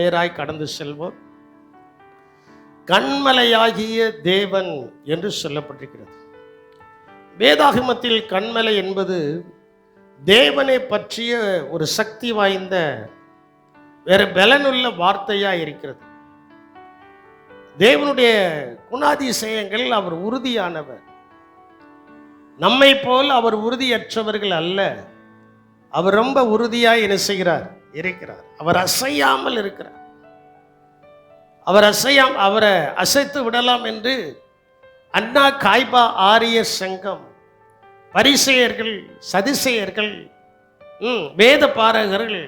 நேராய் கடந்து செல்வோம். கன்மலையாகிய தேவன் என்று சொல்லப்பட்டிருக்கிறது. வேதாகமத்தில் கன்மலை என்பது தேவனை பற்றிய ஒரு சக்தி வாய்ந்த வேற பலனுள்ள வார்த்தையா இருக்கிறது. தேவனுடைய குணாதிசயங்கள், அவர் உறுதியானவர். நம்மை போல் அவர் உறுதியற்றவர்கள் அல்ல. அவர் ரொம்ப உறுதியாய் என்ன செய்கிறார்? இருக்கிறார். அவர் அசையாமல் இருக்கிறார். அவரை அசைத்து விடலாம் என்று அண்ணா காய்பா ஆரிய சங்கம், பரிசேயர்கள், சதுசேயர்கள், வேத பாரகர்கள்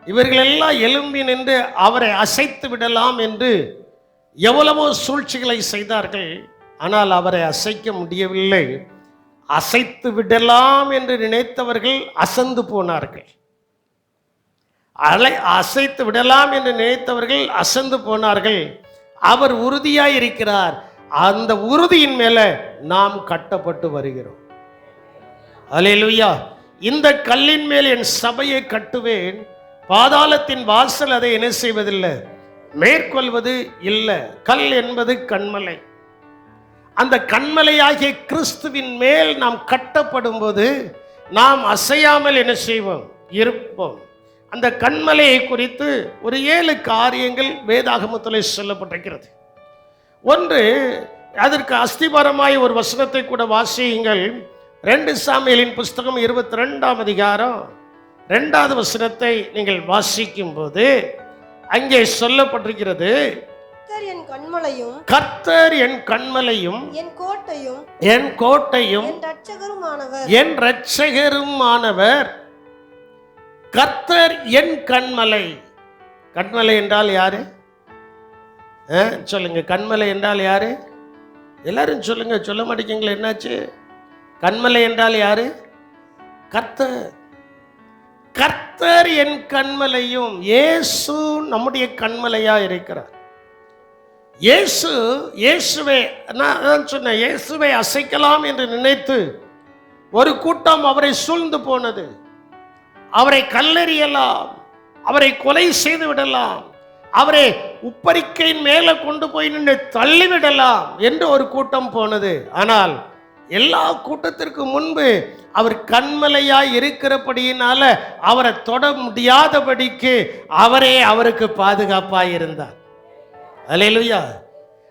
இவர்களெல்லாம் எழும்பி நின்று அவரை அசைத்து விடலாம் என்று எவ்வளவோ சூழ்ச்சிகளை செய்தார்கள். ஆனால் அவரை அசைக்க முடியவில்லை. அசைத்து விடலாம் என்று நினைத்தவர்கள் அசந்து போனார்கள். அசைத்து விடலாம் என்று நினைத்தவர்கள் அசந்து போனார்கள். அவர் உறுதியாய் இருக்கிறார். அந்த உறுதியின் மேல நாம் கட்டப்பட்டு வருகிறோம். அல்லேலூயா. இந்த கல்லின் மேல் என் சபையை கட்டுவேன், பாதாளத்தின் வாசல் அதை என்ன செய்வதில்லை, மேற்கொள்வது இல்லை. கல் என்பது கன்மலை. அந்த கன்மலையாகிய கிறிஸ்துவின் மேல் நாம் கட்டப்படும் போது நாம் அசையாமல் என்ன செய்வோம்? இருப்போம். அந்த கன்மலையை குறித்து ஒரு 7 காரியங்கள் வேதாகமத்தில் சொல்லப்பட்டிருக்கிறது. ஒன்று, அதற்கு அஸ்திபாரமாய் ஒரு வசனத்தை கூட வாசியுங்கள். 2 சாமுவேலின் புஸ்தகம் 22ஆம் அதிகாரம் 2வது வசனத்தை நீங்கள் வாசிக்கும் போது அங்கே சொல்லப்பட்டிருக்கிறது, கர்த்தர் என் கன்மலையும் என் கோட்டையும் என் இரட்சகருமானவர். கர்த்தர் என் கன்மலை. கன்மலை என்றால் யாரு? சொல்லுங்க. கன்மலை என்றால் யாரு? எல்லாரும் சொல்லுங்க. சொல்ல மாட்டேங்களா? என்னாச்சு? கன்மலை என்றால் யாரு? கர்த்தர். கர்த்தர் என் கன்மலையும். இயேசு நம்முடைய கன்மலையா இருக்கிறார். இயேசுவை நான் சொன்னேன், இயேசுவை அசைக்கலாம் என்று நினைத்து ஒரு கூட்டம் அவரை சூழ்ந்து போனது. அவரை கல்லெறியலாம், அவரை கொலை செய்து விடலாம், அவரை உப்பரிக்கையின் மேலே கொண்டு போய் நின்று தள்ளிவிடலாம் என்று ஒரு கூட்டம் போனது. ஆனால் எல்லா கூட்டத்திற்கு முன்பு அவர் கன்மலையாய் இருக்கிறபடியினால அவரை தொட முடியாதபடிக்கு அவரே அவருக்கு பாதுகாப்பாய் இருந்தார். அல்லேலூயா.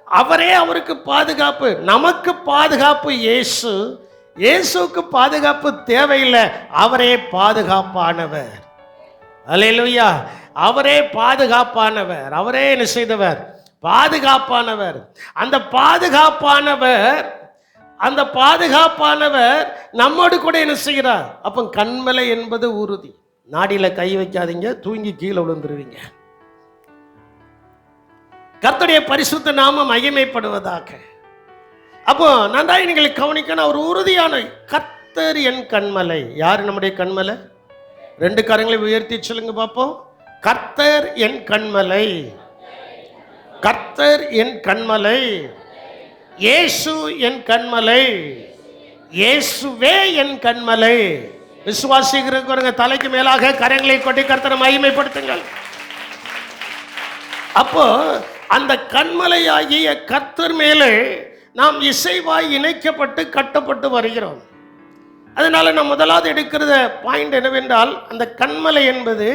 அவரே அவருக்கு பாதுகாப்பு. நமக்கு பாதுகாப்பு இயேசு. இயேசுக்கு பாதுகாப்பு தேவையில்லை. அவரே பாதுகாப்பானவர். அல்லேலூயா. அவரே பாதுகாப்பானவர். அவரே என்ன செய்தவர்? பாதுகாப்பானவர். அந்த பாதுகாப்பானவர் நம்மோடு கூட என்ன செய்கிறார்? அப்போ கன்மலை என்பது உறுதி. நாடியில கை வைக்காதீங்க, தூங்கி கீழே விழுந்துருவீங்க. கர்த்தருடைய பரிசுத்த நாமம் மகிமைப்படுவதாக. அப்போ நன்றாய் நீங்கள் கவனிக்கணும். அவர் உறுதியான கர்த்தர் என் கன்மலை. யார் நம்முடைய கன்மலை? 2 கரங்களை உயர்த்தி சொல்லுங்க பார்ப்போம். கர்த்தர் என் கன்மலை. கர்த்தர் என் கன்மலை. இயேசு என் கன்மலை. இயேசுவே என் கன்மலை. விசுவாசிக்கிறவங்க தலைக்கு மேலாக கரங்களை கொட்டி கர்த்தரை மகிமைப்படுத்துங்கள். அப்போ அந்த கன்மலையாகிய கர்த்தர் மேலே நாம் இசைவாய் இணைக்கப்பட்டு கட்டப்பட்டு வருகிறோம். அதனால நாம் முதலாவது எடுக்கிற பாயிண்ட் என்னவென்றால், அந்த கன்மலை என்பது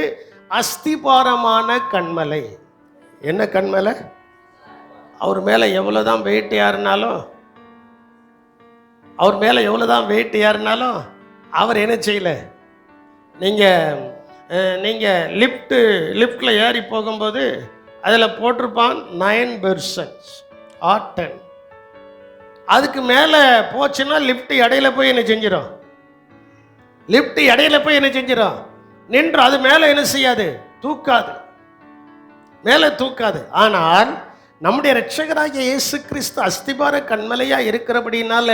அஸ்திபாரமான கன்மலை. என்ன கன்மலை? அவர் மேலே எவ்வளோதான் வெயிட் ஏறினாலும் அவர் என்ன செய்யலை. நீங்கள் லிஃப்டில் ஏறி போகும்போது அதில் போட்டிருப்பான் 9% or 10. அதுக்கு மேலே போச்சுன்னா லிஃப்ட் இடையில போய் என்ன செஞ்சிடும்? நின்று அது மேலே என்ன செய்யாது? மேலே தூக்காது. ஆனால் நம்முடைய இரட்சகராகிய இயேசு கிறிஸ்து அஸ்திபார கன்மலையா இருக்கிறபடினால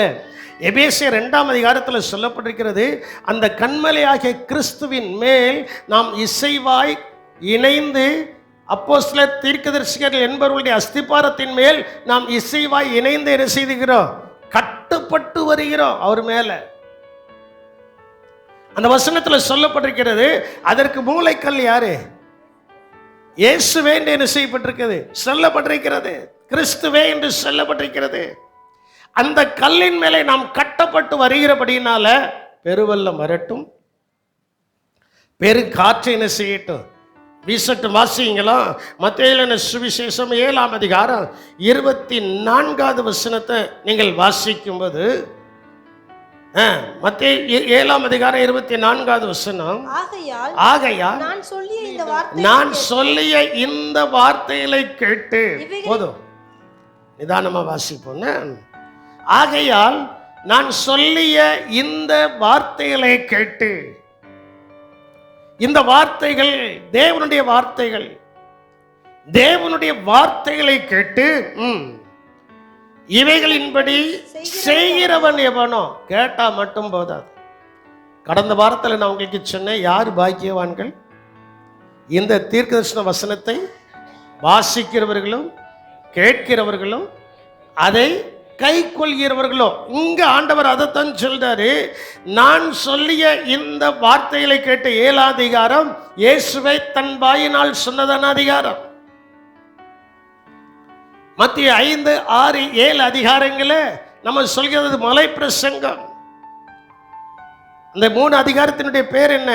எபேசியர் 2ஆம் அதிகாரத்தில் சொல்லப்பட்டிருக்கிறது, அந்த கன்மலையாகிய கிறிஸ்துவின் மேல் நாம் இசைவாய் இணைந்து, அப்போஸ்தலர், தீர்க்கதரிசிகள் என்பவர்களுடைய அஸ்திபாரத்தின் மேல் நாம் இசைவாய் இணைந்து என்ன செய்துகிறோம்? கட்டுப்பட்டு வருகிறோம் அவர் மேல. அந்த வசனத்தில் சொல்லப்பட்டிருக்கிறது, அதற்கு மூளைக்கல் யாரு? இயேசுவே என்று என்ன செய்யப்பட்டிருக்கிறது, சொல்லப்பட்டிருக்கிறது. கிறிஸ்துவே என்று சொல்லப்பட்டிருக்கிறது. அந்த கல்லின் மேலே நாம் கட்டப்பட்டு வருகிறபடினால பெருவெள்ளம் வரட்டும், பெரு காற்று என்ன செய்யட்டும், வீசட்டும். வாசிங்களா, மத்தேயு சுவிசேஷம் 7ஆம் அதிகாரம் 24வது வசனத்தை நீங்கள் வாசிக்கும்போது, மத்தேயு 7ஆம் அதிகாரம் 24வது வசனம், ஆகையால் நான் சொல்லிய இந்த வார்த்தைகளை கேட்டு, போதும் நிதானமா வாசிப்போம். ஆகையால் நான் சொல்லிய இந்த வார்த்தைகளை கேட்டு, இந்த வார்த்தைகள் தேவனுடைய வார்த்தைகள், தேவனுடைய வார்த்தைகளை கேட்டு இவைகளின்படி செய்கிறவன் எவனோ. கேட்டா மட்டும் போதாது. கடந்த வாரத்தில் நான் உங்களுக்கு சொன்னேன், யார் பாக்கியவான்கள்? இந்த தீர்க்கதரிசன வசனத்தை வாசிக்கிறவர்களும் கேட்கிறவர்களும் அதை கை கொள்கிறவர்களோ. இங்க ஆண்டவர் அதைத்தான் சொல்றாரு. நான் சொல்லிய இந்த வார்த்தைகளை கேட்ட 7ஆம் அதிகாரம் இயேசுவை தன் வாயினால் சொன்னதான அதிகாரம். மத்திய 5, 6, 7 அதிகாரங்களே நம்ம சொல்கிறது மலை பிரசங்கம். அந்த 3 அதிகாரத்தினுடைய பேர் என்ன?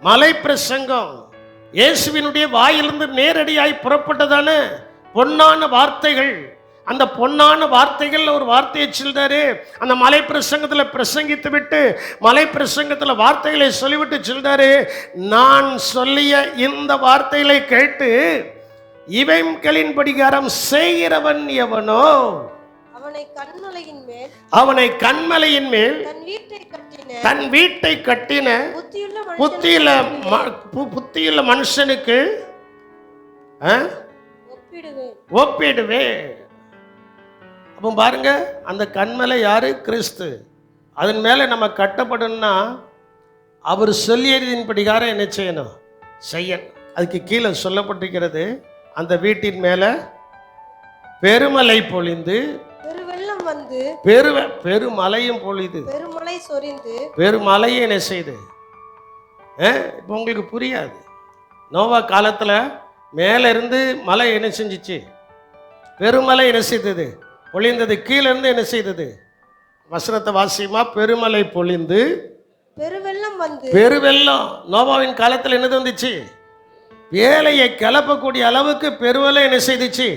மலை பிரசங்கம். இயேசுவினுடைய வாயிலிருந்து நேரடியாய் புறப்பட்டதான பொன்னான வார்த்தைகள். அந்த பொன்னான வார்த்தைகள் ஒரு வார்த்தையை சொல்றாரு. அந்த மலை பிரசங்கத்தில் பிரசங்கித்து விட்டு, மலை பிரசங்கத்தில் வார்த்தைகளை சொல்லிவிட்டு சொல்றாரு, நான் சொல்லிய இந்த வார்த்தைகளை கேட்டு இவைகளின் படிகாரம் செய்கிறவன் எவனோ அவனை கண்மலையின் மேல் தன் வீட்டை கட்டின புத்தியுள்ள மனுஷனுக்கு ஒப்பிடுவே. அப்போ பாருங்க, அந்த கண்மலை யாரு? கிறிஸ்து. அதன் மேல நம்ம கட்டப்படணும்னா அவர் சொல்லியதின் படிகாரம் என்ன செய்யணும்? செய்யணும். அதுக்கு கீழே சொல்லப்பட்டிருக்கிறது, அந்த வீட்டின் மேல பெருமலை பொழிந்து, பெருவெள்ளம் வந்து, பெருமலையும் பொழிது, பெருமலை சொரிந்து, பெருமலையை என்ன செய்து. இப்போ உங்களுக்கு புரியாது. நோவா காலத்துல மேல இருந்து மலை என்ன செஞ்சிச்சு? பெருமலை என்ன செய்தது? பொழிந்தது. கீழே இருந்து என்ன செய்தது? வசனத்தை வாசியமா, பெருமலை பொழிந்து பெருவெள்ளம் வந்து, பெருவெள்ளம். நோவாவின் காலத்தில் என்னது வந்துச்சு? வேலையை கிளப்பக்கூடிய அளவுக்கு பெருவெள்ளம் என்ன செய்துச்சு?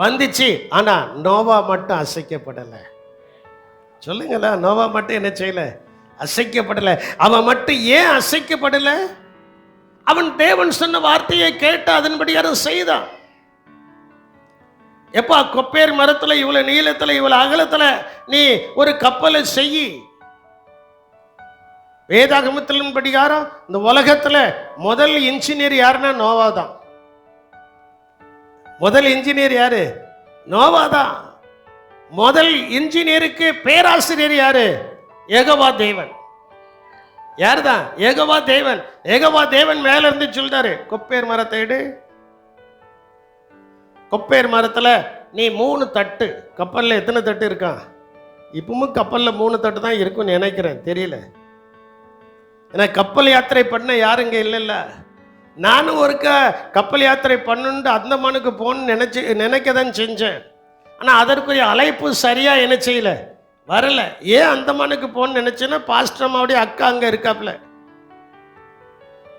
வந்துச்சு. ஆனா நோவா மட்டும் அசைக்கப்படலை. சொல்லுங்களா, நோவா மட்டும் என்ன செய்யல? அசைக்கப்படலை. அவன் மட்டும் ஏன் அசைக்கப்படலை? அவன் தேவன் சொன்ன வார்த்தையை கேட்டு அதன்படி யாரும் செய்தான். எப்பா, கொப்பேர் மரத்துல இவ்வளவு நீளத்துல இவ்வளவு அகலத்துல நீ ஒரு கப்பலை செய்யி. வேதாகமத்தின் படிகாரம் இந்த உலகத்துல முதல் இன்ஜினியர் யாருன்னா நோவா தான். முதல் இன்ஜினியர் யாரு? நோவா தான். முதல் இன்ஜினியருக்கு பேராசிரியர் யாரு? யெகோவா தேவன். யாருதான்? யெகோவா தேவன். யெகோவா தேவன் மேல இருந்து சொல்றாரு, கொப்பேர் மரத்தை எடு. கொப்பேர் மரத்துல நீ 3 தட்டு. கப்பல்ல எத்தனை தட்டு இருக்கான்? இப்பவும் கப்பல்ல 3 தட்டு தான் இருக்கும்னு நினைக்கிறேன், தெரியல. ஏன்னா கப்பல் யாத்திரை பண்ண யாருங்க இல்லைல்ல. நானும் ஒருக்க கப்பல் யாத்திரை பண்ணுண்டு அந்தமானுக்கு போகணும்னு நினைக்கதான் செஞ்சேன். ஆனால் அதற்குரிய அழைப்பு சரியா என்ன செய்யல, வரல. ஏன் அந்தமானுக்கு போகணும்னு நினைச்சேன்னா, பாஸ்டர் அம்மாவுடைய அக்கா அங்கே இருக்காப்புல.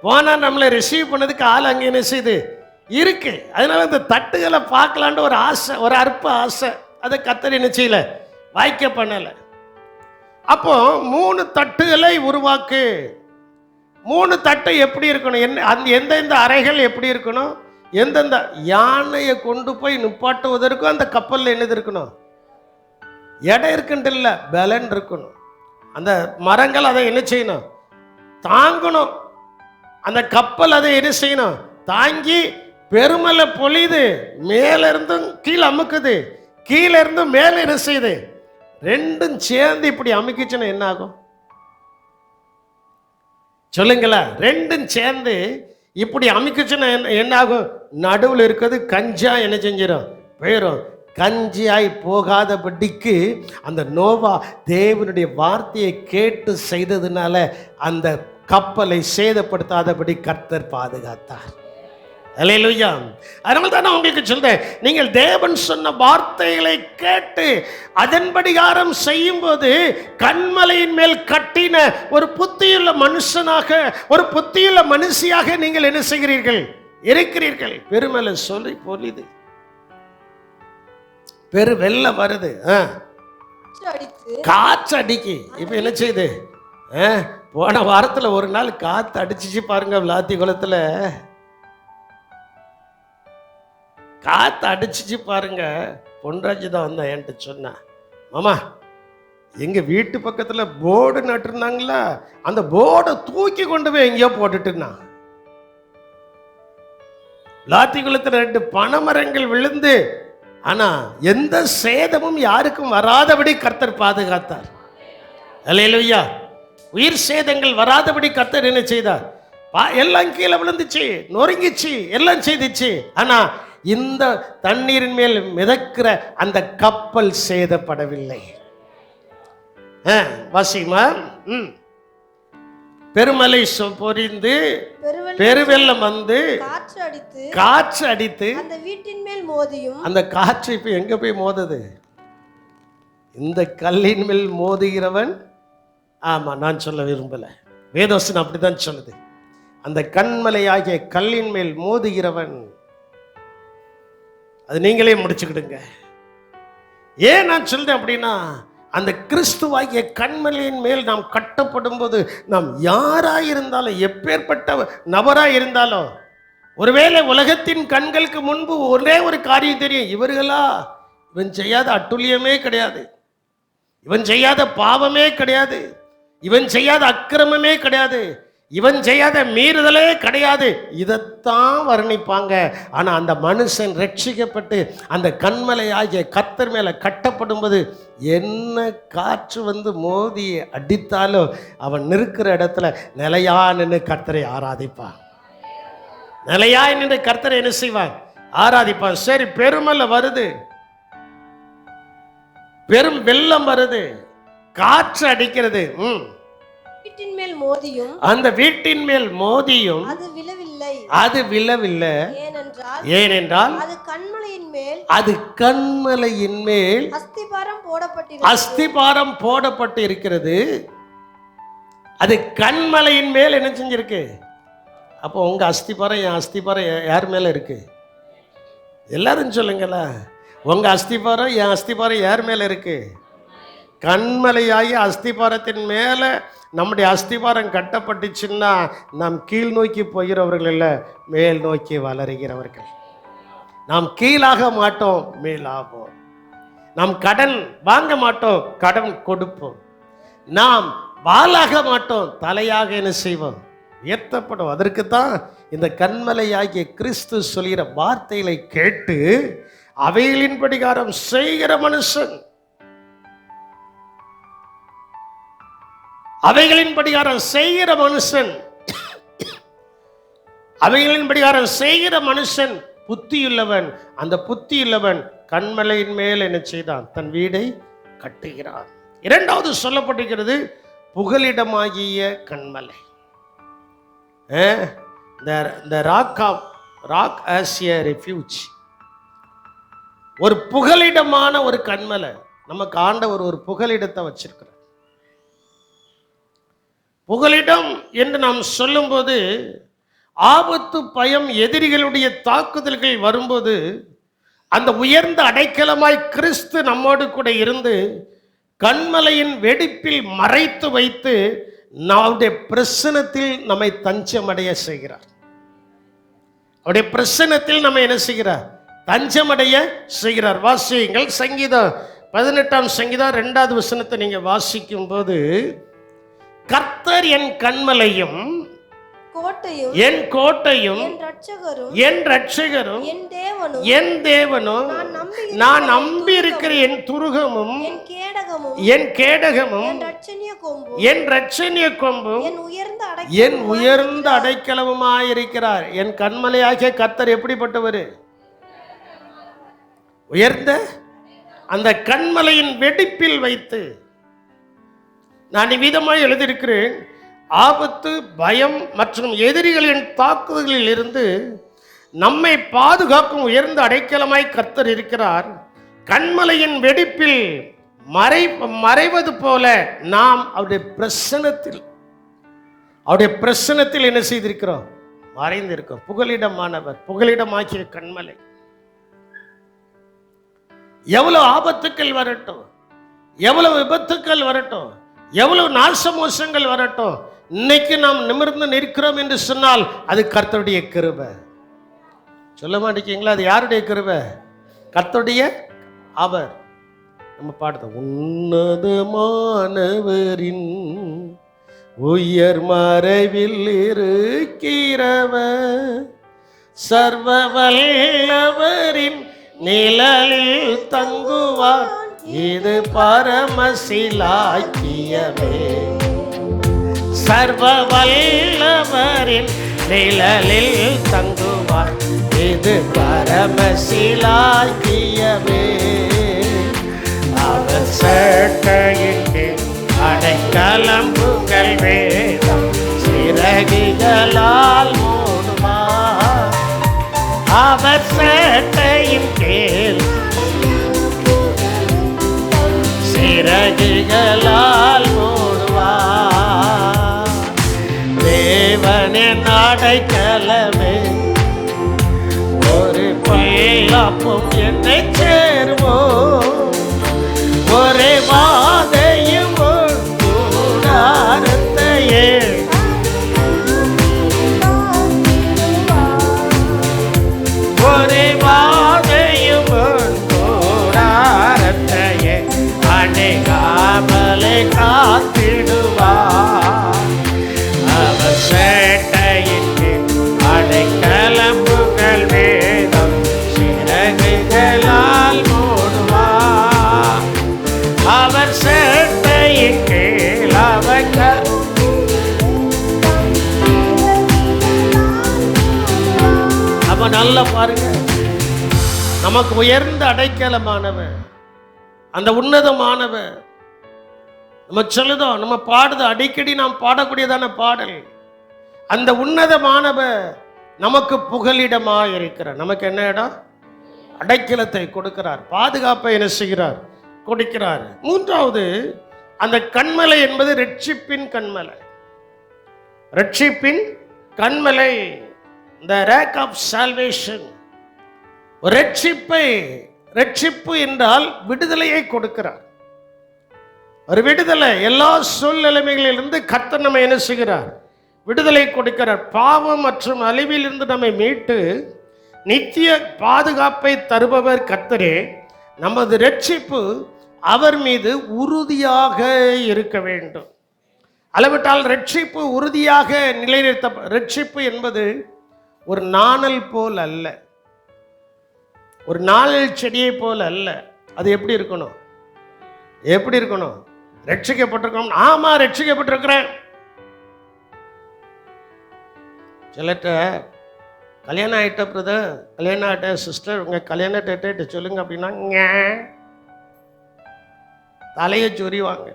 போனா நம்மளை ரிசீவ் பண்ணதுக்கு ஆள் அங்கே என்ன செய்யுது இருக்கு. அதனால இந்த தட்டுகளை பார்க்கலான்னு ஒரு ஆசை, ஒரு அற்ப ஆசை. அதை கர்த்தர் என்ன செய்யல, வாய்க்க பண்ணல. அப்போ 3 தட்டுகளை உருவாக்கு. 3 தட்டு எப்படி இருக்கணும்? என்ன அந்த எந்தெந்த அறைகள் எப்படி இருக்கணும்? எந்தெந்த யானையை கொண்டு போய் நிப்பாட்டுவதற்கும் அந்த கப்பலில் என்னது இருக்கணும்? இடம் இருக்குன்ட்டு இல்லை, பலன் இருக்கணும். அந்த மரங்கள் அதை என்ன செய்யணும்? தாங்கணும். அந்த கப்பல் அதை என்ன செய்யணும்? தாங்கி பெருமலை பொழியுது, மேல இருந்தும் கீழே அமுக்குது, கீழே இருந்தும் மேலே என்ன செய்யுது, ரெண்டும் சேர்ந்து இப்படி அமுக்கிச்சுன்னா என்ன ஆகும்? சொல்லுங்களேன். ரெண்டும் சேர்ந்து இப்படி அமுக்கிச்சுன்னா என்ன ஆகும்? நடுவில் இருக்கிறது கஞ்சா என்ன செஞ்சிடும்? போயிடும். கஞ்சியாய் போகாதபடிக்கு அந்த நோவா தேவனுடைய வார்த்தையை கேட்டு செய்ததுனால அந்த கப்பலை சேதப்படுத்தாதபடி கர்த்தர் பாதுகாத்தார். அல்லேலூயா. அதனால தான் நான் உங்களுக்கு சொல்றேன், நீங்கள் தேவன் சொன்ன வார்த்தைகளை கேட்டு அதன்படிகாரம் செய்யும்போது கன்மலையின் மேல் கட்டின ஒரு புத்தியுள்ள மனுஷனாக, ஒரு புத்தியுள்ள மனுஷியாக நீங்கள் என்ன செய்கிறீர்கள்? இருக்கிறீர்கள். பெருமலை சொல்லி பொழிது, பெரு வெள்ளம் வருது, காற்று அடிக்கி. இப்ப என்ன செய்யுது? போன வாரத்துல ஒரு நாள் காத்து அடிச்சிச்சு பாருங்க, விளாத்தி குளத்துல காத்து அடிச்சிச்சு பாருங்க. பொன்ராஜ் தான் வந்தான், என்கிட்ட சொன்னான், மாமா எங்க வீட்டு பக்கத்துல போர்டு நட்டுருந்தாங்களா, அந்த போர்டை தூக்கி கொண்டு போய் எங்கேயோ போட்டுட்டுனா, விளாத்தி குளத்துல 2 பனைமரங்கள் விழுந்து, ஆனா எந்த சேதமும் யாருக்கும் வராதபடி கர்த்தர் பாதுகாத்தார். அல்லேலூயா. உயிர் சேதங்கள் வராதபடி கர்த்தர் என்ன செய்தார்? எல்லாம் கீழே விழுந்துச்சு, நொறுங்கிச்சு, எல்லாம் செய்துச்சு. ஆனா இந்த தண்ணீரின் மேல் மிதக்கிற அந்த கப்பல் சேதப்படவில்லை. வாசிமா, பெருமலை பொறிந்து பெருவெள்ளம் வந்து காற்று அடித்து அந்த வீட்டின் மேல் மோதியும், அந்த காற்று இப்ப எங்க போய் மோதுது? இந்த கல்லின் மேல் மோதுகிறவன். ஆமா, நான் சொல்ல விரும்பல, வேதவசனம் அப்படித்தான் சொல்லுது. அந்த கண்மலையாகிய கல்லின் மேல் மோதுகிறவன். அது நீங்களே முடிச்சுக்கிடுங்க. ஏன் நான் சொல்றேன் அப்படின்னா, அந்த கிறிஸ்துவாகிய கண்மலையின் மேல் நாம் கட்டப்படும் போது, நாம் யாராயிருந்தாலும், எப்பேற்பட்ட நபராயிருந்தாலும், ஒருவேளை உலகத்தின் கண்களுக்கு முன்பு ஒரே ஒரு காரியம் தெரியும், இவர்களா, இவன் செய்யாத அட்டுழியமே கிடையாது, இவன் செய்யாத பாவமே கிடையாது, இவன் செய்யாத அக்கிரமமே கிடையாது, இவன் செய்யாத மீறுதலே கிடையாது, இதைத்தான் வர்ணிப்பாங்க. ஆனா அந்த மனுஷன் ரட்சிக்கப்பட்டு அந்த கண்மலை ஆகிய கர்த்தர் மேல கட்டப்படும் போது, என்ன காற்று வந்து மோதி அடித்தாலும் அவன் நிற்கிற இடத்துல நிலையா நின்று கர்த்தரை ஆராதிப்பான். நிலையாய் நின்று கர்த்தரை என்ன செய்வான்? ஆராதிப்பான். சரி, பெருமலை வருது, பெரும் வெள்ளம் வருது, காற்று அடிக்கிறது, வீட்டின் மேல் மோதியும், அந்த வீட்டின் மேல் மோதியும் அது விழவில்லை, அது விழவில்லை. ஏனென்றால் அது கன்மலையின் மேல், அது கன்மலையின் மேல் அஸ்திபாரம் போடப்பட்டு இருக்கிறது. அது கன்மலையின் மேல் என்ன செஞ்சிருக்கு? அப்போ உங்க அஸ்திபாரம், என் அஸ்திபாரம் யார் மேல இருக்கு? எல்லாரும் சொல்லுங்களா, உங்க அஸ்திபாரம் என் அஸ்திபாரம் யார் மேல இருக்கு? கண்மலையாகி அஸ்திபாரத்தின் மேல நம்முடைய அஸ்திபாரம் கட்டப்பட்டுச்சுன்னா, நாம் கீழ் நோக்கி போகிறவர்கள் இல்லை, மேல் நோக்கி வளருகிறவர்கள். நாம் கீழாக மாட்டோம், மேலாகும். நாம் கடன் வாங்க மாட்டோம், கடன் கொடுப்போம். நாம் வாளாக மாட்டோம், தலையாக என்ன செய்வோம்? உயர்த்தப்படும். அதற்குத்தான் இந்த கண்மலையாகிய கிறிஸ்து சொல்கிற வார்த்தைகளை கேட்டு அவைகளின் படிகாரம் செய்கிற மனுஷன், அவைகளின் படிகாரம் செய்கிற மனுஷன், அவைகளின் படிகாரம் செய்கிற மனுஷன் புத்தியுள்ளவன். அந்த புத்தியுள்ளவன் கண்மலையின் மேல் என்ன செய்தான்? தன் வீடை கட்டுகிறான். இரண்டாவது சொல்லப்பட்டிருக்கிறது புகலிடமாகிய கண்மலை. ராக் ஆஸ் எ ரெஃப்யூஜ், ஒரு புகலிடமான ஒரு கண்மலை. நமக்கு ஆண்டவர் ஒரு புகலிடத்தை வச்சிருக்கிறார். புகலிடம் என்று நாம் சொல்லும்போது, ஆபத்து, பயம், எதிரிகளுடைய தாக்குதல்கள் வரும்போது அந்த உயர்ந்த அடைக்கலமாய் கிறிஸ்து நம்மோடு கூட இருந்து கண்மலையின் வெடிப்பில் மறைத்து வைத்து நம்முடைய பிரசன்னத்தில் நம்மை தஞ்சமடைய செய்கிறார். அவருடைய பிரசன்னத்தில் நம்ம என்ன செய்கிறார்? தஞ்சமடைய செய்கிறார். வாசியுங்கள், சங்கீதம் 18ஆம் சங்கீதம் 2வது வசனத்தை நீங்க வாசிக்கும் போது, கர்த்தர் என் கண்மலையும் என் கோட்டையும் என் ரட்சகரும் என் தேவனும் நான் நம்பி இருக்கிற என் துருகமும் என் கேடகமும் என் இரட்சணிய கொம்பும் என் உயர்ந்த அடைக்கலமுமாயிருக்கிறார். என் கண்மலையாகிய கர்த்தர் எப்படிப்பட்டவர்? உயர்ந்த அந்த கண்மலையின் வெடிப்பில் வைத்து, நான் இவ்விதமாய் எழுதியிருக்கிறேன், ஆபத்து, பயம் மற்றும் எதிரிகளின் தாக்குதலில் இருந்து நம்மை பாதுகாக்கும் உயர்ந்த அடைக்கலமாய் கர்த்தர் இருக்கிறார். கண்மலையின் வெடிப்பில் மறைவது போல நாம் அவருடைய பிரசனத்தில் என்ன செய்திருக்கிறோம்? மறைந்திருக்கிறோம். புகலிடமானவர், புகலிடமாக்கிய கண்மலை. எவ்வளவு ஆபத்துக்கள் வரட்டும், எவ்வளவு விபத்துக்கள் வரட்டும், எவ்வளவு நாசமோசங்கள் வரட்டும், இன்னைக்கு நாம் நிமிர்ந்து நிற்கிறோம் என்று சொன்னால் அது கர்த்தருடைய கிருபை. சொல்ல மாட்டேங்கீங்களா? அது யாருடைய கிருபை? கர்த்தருடைய. அவர் நம்ம பாடுத உன்னதமானவரின் உயர் மறைவில் இருக்கிறவர், சர்வ வல்லவரின் நிழலில் தங்குவார், இது பரமசிலாக்கியமே. சர்வ வல்லவரின் நிழலில் தங்குவார், இது பரமசிலாக்கியமே. அவர் சேட்டையிட்டு அடைக்கலம்புகள் வேதம் சிறகிகளால் மூடுவார். அவர் சேட்டையின் கீழ் சிறகிகளால் மூடுவார். தேவனின் அடைக்கலமே, ஒரு பொல்லாப்பும் என்னை சேருவோம், ஒரே வாதையும் கூடாரத்தையே, ஒரே வாதையும் கூடாரத்தையே அணைகாமலை காத்திடுவார். அவர் சேட்டையிட்டு அடைக்கலம்புகள் வேதம் சிறகுகளால் மூடுவார். அவர் சேட்டையின் கீழ் அவர். அப்ப நல்லா பாருங்க, நமக்கு உயர்ந்த அடைக்கலமானவன், அந்த உன்னதமானவன். நம்ம சொல்லுதோம், நம்ம பாடுதோ, அடிக்கடி நாம் பாடக்கூடியதான பாடல். அந்த உன்னதமானவன் நமக்கு புகலிடமா இருக்கிறார். நமக்கு என்ன இடம்? அடைக்கலத்தை கொடுக்கிறார், பாதுகாப்பை என்ன செய்கிறார்? கொடுக்கிறார். மூன்றாவது, அந்த கண்மலை என்பது ரட்சிப்பின் கண்மலை. ரட்சிப்பின் கண்மலை, the rock of salvation. ரட்சிப்பு என்றால் விடுதலையை கொடுக்கிறார். ஒரு விடுதலை, எல்லா சூழ்நிலைமைகளிலிருந்து கர்த்தர் நம்மை என்ன செய்கிறார்? விடுதலை கொடுக்கிறார். பாவம் மற்றும் அழிவிலிருந்து நம்மை மீட்டு நித்திய பாதுகாப்பை தருபவர் கர்த்தரே. நமது ரட்சிப்பு அவர் மீது உறுதியாக இருக்க வேண்டும். அளவிட்டால் ரட்சிப்பு உறுதியாக நிலைநிறுத்த. ரட்சிப்பு என்பது ஒரு நாணல் போல் அல்ல, ஒரு நாணல் செடியை போல் அல்ல. அது எப்படி இருக்கணும்? எப்படி இருக்கணும்? ரட்சிக்கப்பட்டிருக்கோம். ஆமா, ரட்சிக்கப்பட்டிருக்கிறேன். சிலட்ட கல்யாணம் ஆகிட்ட பிரதர், கல்யாணம் ஆகிட்ட சிஸ்டர், உங்கள் கல்யாண டேட்டு சொல்லுங்க அப்படின்னா தலையை சொறிவாங்க.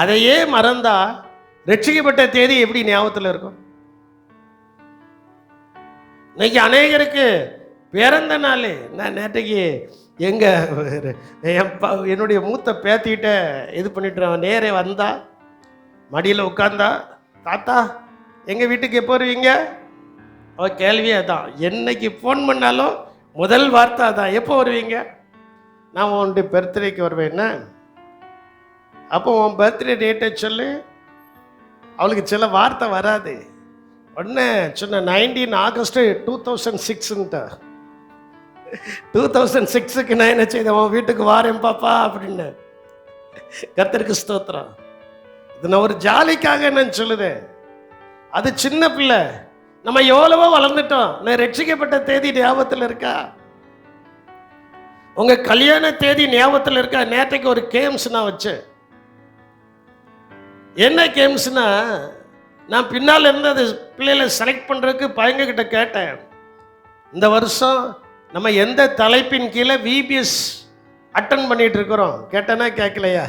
அதையே மறந்தா ரட்சிக்கப்பட்ட தேதி எப்படி ஞாபகத்தில் இருக்கும்? இன்னைக்கு அநேகருக்கு பிறந்த நாள். நான் நேற்றைக்கு என்னுடைய மூத்த பேத்திக்கிட்ட இது பண்ணிட்டு நேரே வந்தா, மடியில் உட்கார்ந்தா, தாத்தா எங்கள் வீட்டுக்கு எப்போ வருவீங்க? அவள் கேள்வியே தான். என்னைக்கு ஃபோன் பண்ணாலும் முதல் வார்த்தை அதான், எப்போ வருவீங்க? நான் உன்னுடைய பர்த்டேக்கு வருவேன்னா, அப்போ உன் பர்த்டே டேட்டை சொல்லு. அவளுக்கு சில வார்த்தை வராது. உடனே சொன்ன 19 ஆகஸ்ட் 2006. 2006க்கு நான் என்ன செய்தேன்? உன் வீட்டுக்கு வாரேன் பாப்பா அப்படின்னு. கர்த்தருக்கு ஸ்தோத்திரம். இது நான் ஒரு ஜாலிக்காக நான் சொல்லுதேன். அது சின்ன பிள்ளை. நம்ம எவ்வளவோ வளர்ந்துட்டோம். நான் ரட்சிக்கப்பட்ட தேதி ஞாபகத்தில் இருக்கா? உங்க கல்யாண தேதி ஞாபகத்தில் இருக்கா? நேற்றைக்கு ஒரு கேம்ஸ் நான் வச்சேன். என்ன கேம்ஸ்னா, நான் பின்னால் இருந்து அது பிள்ளைகளை செலக்ட் பண்ணுறதுக்கு பையன்கிட்ட கேட்டேன், இந்த வருஷம் நம்ம எந்த தலைப்பின் கீழே விபிஎஸ் அட்டன் பண்ணிட்டு இருக்கிறோம் கேட்டேன்னா கேட்கலையா?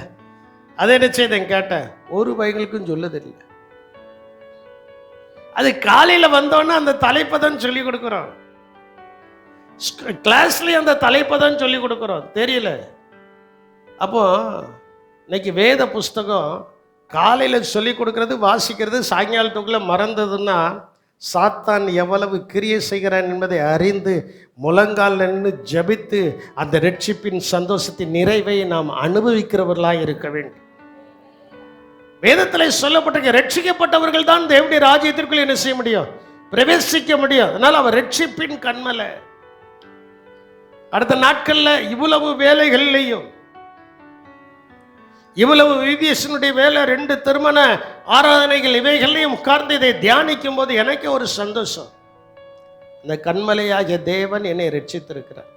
அதை என்ன செய்தேன் கேட்டேன், ஒரு பையங்களுக்கும் சொல்லுதில்லை. அது காலையில் வந்தோன்னா அந்த தலைப்பை தான் சொல்லி கொடுக்குறோம், கிளாஸ்லேயும் அந்த தலைப்பை தான் சொல்லி கொடுக்குறோம், தெரியல. அப்போ இன்னைக்கு வேத புஸ்தகம் காலையில் சொல்லி கொடுக்கறது வாசிக்கிறது சாயங்காலத்துக்குள்ளே மறந்ததுன்னா சாத்தான் எவ்வளவு கிரியை செய்கிறான் என்பதை அறிந்து முழங்கால் நின்று ஜபித்து அந்த ரட்சிப்பின் சந்தோஷத்தின் நிறைவை நாம் அனுபவிக்கிறவர்களாக இருக்க வேண்டும். வேதத்தில் சொல்லப்பட்டிருக்க ரட்சிக்கப்பட்டவர்கள் தான் தேவனுடைய ராஜ்யத்திற்குள் என்ன செய்ய முடியும், பிரவேசிக்க முடியும். அதனால் அவர் ரட்சிப்பின் கண்மலை. அடுத்த நாட்கள்ல இவ்வளவு வேலைகள்லையும் இவ்வளவு விபிஎஸ்னுடைய வேலை, 2 திருமண ஆராதனைகள், இவைகளையும் உட்கார்ந்து இதை தியானிக்கும் போது எனக்கு ஒரு சந்தோஷம். இந்த கண்மலையாகிய தேவன் என்னை ரட்சித்திருக்கிறார்.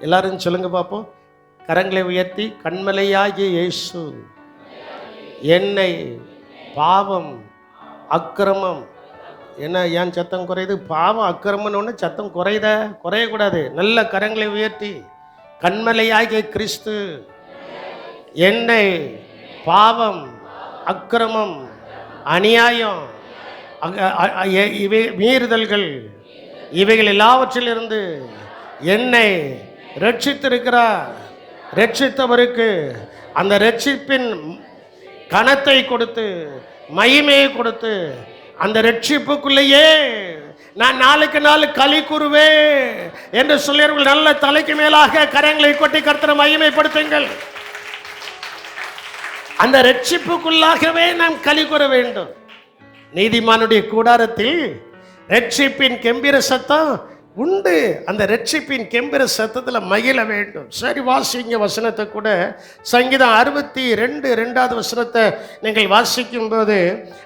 எல்லாரும் சொல்லுங்க பார்ப்போம், கரங்களை உயர்த்தி, கண்மலையாகிய இயேசு என்னை பாவம் அக்கிரமம், என்ன ஏன் சத்தம் குறையுது? பாவம் அக்கிரமம்னு ஒன்று சத்தம் குறையக்கூடாது. நல்ல கரங்களை உயர்த்தி, கண்மலையாகிய கிறிஸ்து என்னை பாவம் அக்கிரமம் அநியாயம் மீறுதல்கள் இவைகள் எல்லாவற்றிலிருந்து என்னை ரட்சித்திருக்கிறார். ரட்சித்தவருக்கு அந்த ரட்சிப்பின் கனத்தை கொடுத்து மகிமையை கொடுத்து அந்த ரட்சிப்புக்குள்ளேயே நான் நாளுக்கு நாள் களி கூறுவே என்று சொல்லியவர்கள் நல்ல தலைக்கு மேலாக கரங்களை கொட்டி கர்த்தரை மகிமைப்படுத்துங்கள். அந்த ரட்சிப்புக்குள்ளாகவே நாம் களி கூற வேண்டும். நீதிமானுடைய கூடாரத்தில் ரட்சிப்பின் கெம்பீர சத்தம் உண்டு. அந்த ரட்சிப்பின் கெம்பீர சத்தத்தில் மகிழ வேண்டும். சரி, வாசிங்க வசனத்தை கூட. சங்கீதம் 62 2வது வசனத்தை நீங்கள் வாசிக்கும் போது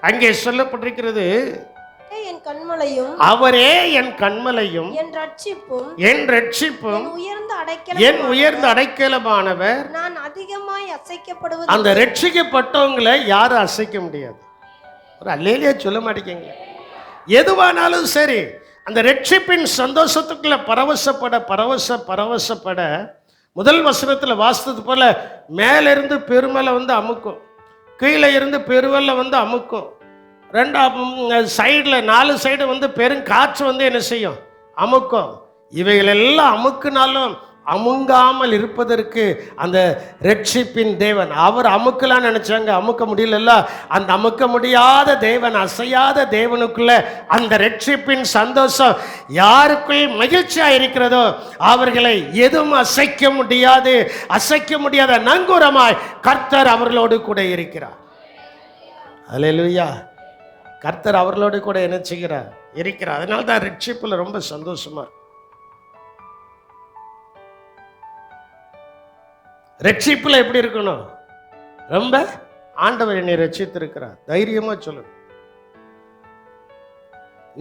அங்கே சொல்லப்பட்டிருக்கிறது, என் கண்மலையும் அவரே என் கண்மலையும் என் ரட்சிப்பும் என் உயர்ந்த அடைக்கலமானவர். நான் அதிகமாய் அசைக்கப்படுவது. அந்த ரட்சிக்கப்பட்டவங்களை யாரும் அசைக்க முடியாது. ஒரு அல்லேலியா சொல்ல மாட்டேங்க. எதுவானாலும் சரி, அந்த ரட்சிப்பின் சந்தோஷத்துக்குள்ள பரவசப்பட முதல் வசனத்தில் வாசித்தது போல மேலிருந்து பெருமலை வந்து அமுக்கும், கீழே இருந்து பெருவெல்ல வந்து அமுக்கும், 2 சைடில் 4 சைடு வந்து பெருங்காற்று வந்து என்ன செய்யும், அமுக்கும். இவைகளெல்லாம் அமுக்குனாலும் அமுங்காமல் இருப்பதற்கு அந்த ரட்சிப்பின் தேவன், அவர் அமுக்கலான்னு நினைச்சாங்க, அமுக்க முடியல. அந்த அமுக்க முடியாத தேவன், அசையாத தேவனுக்குள்ள அந்த ரட்சிப்பின் சந்தோஷம் யாருக்குள் மகிழ்ச்சியா இருக்கிறதோ அவர்களை எதுவும் அசைக்க முடியாத நங்கூரமாய் கர்த்தர் அவர்களோடு கூட இருக்கிறார். அல்லேலூயா. கர்த்தர் அவர்களோடு கூட என்ன செய்கிறார், இருக்கிறார். அதனால தான் ரட்சிப்புல ரொம்ப சந்தோஷமா. ரட்சிப்புல எப்படி இருக்கணும், ரொம்ப ஆண்டவர் என்னை ரட்சித்திருக்கிறார் தைரியமா சொல்லணும்.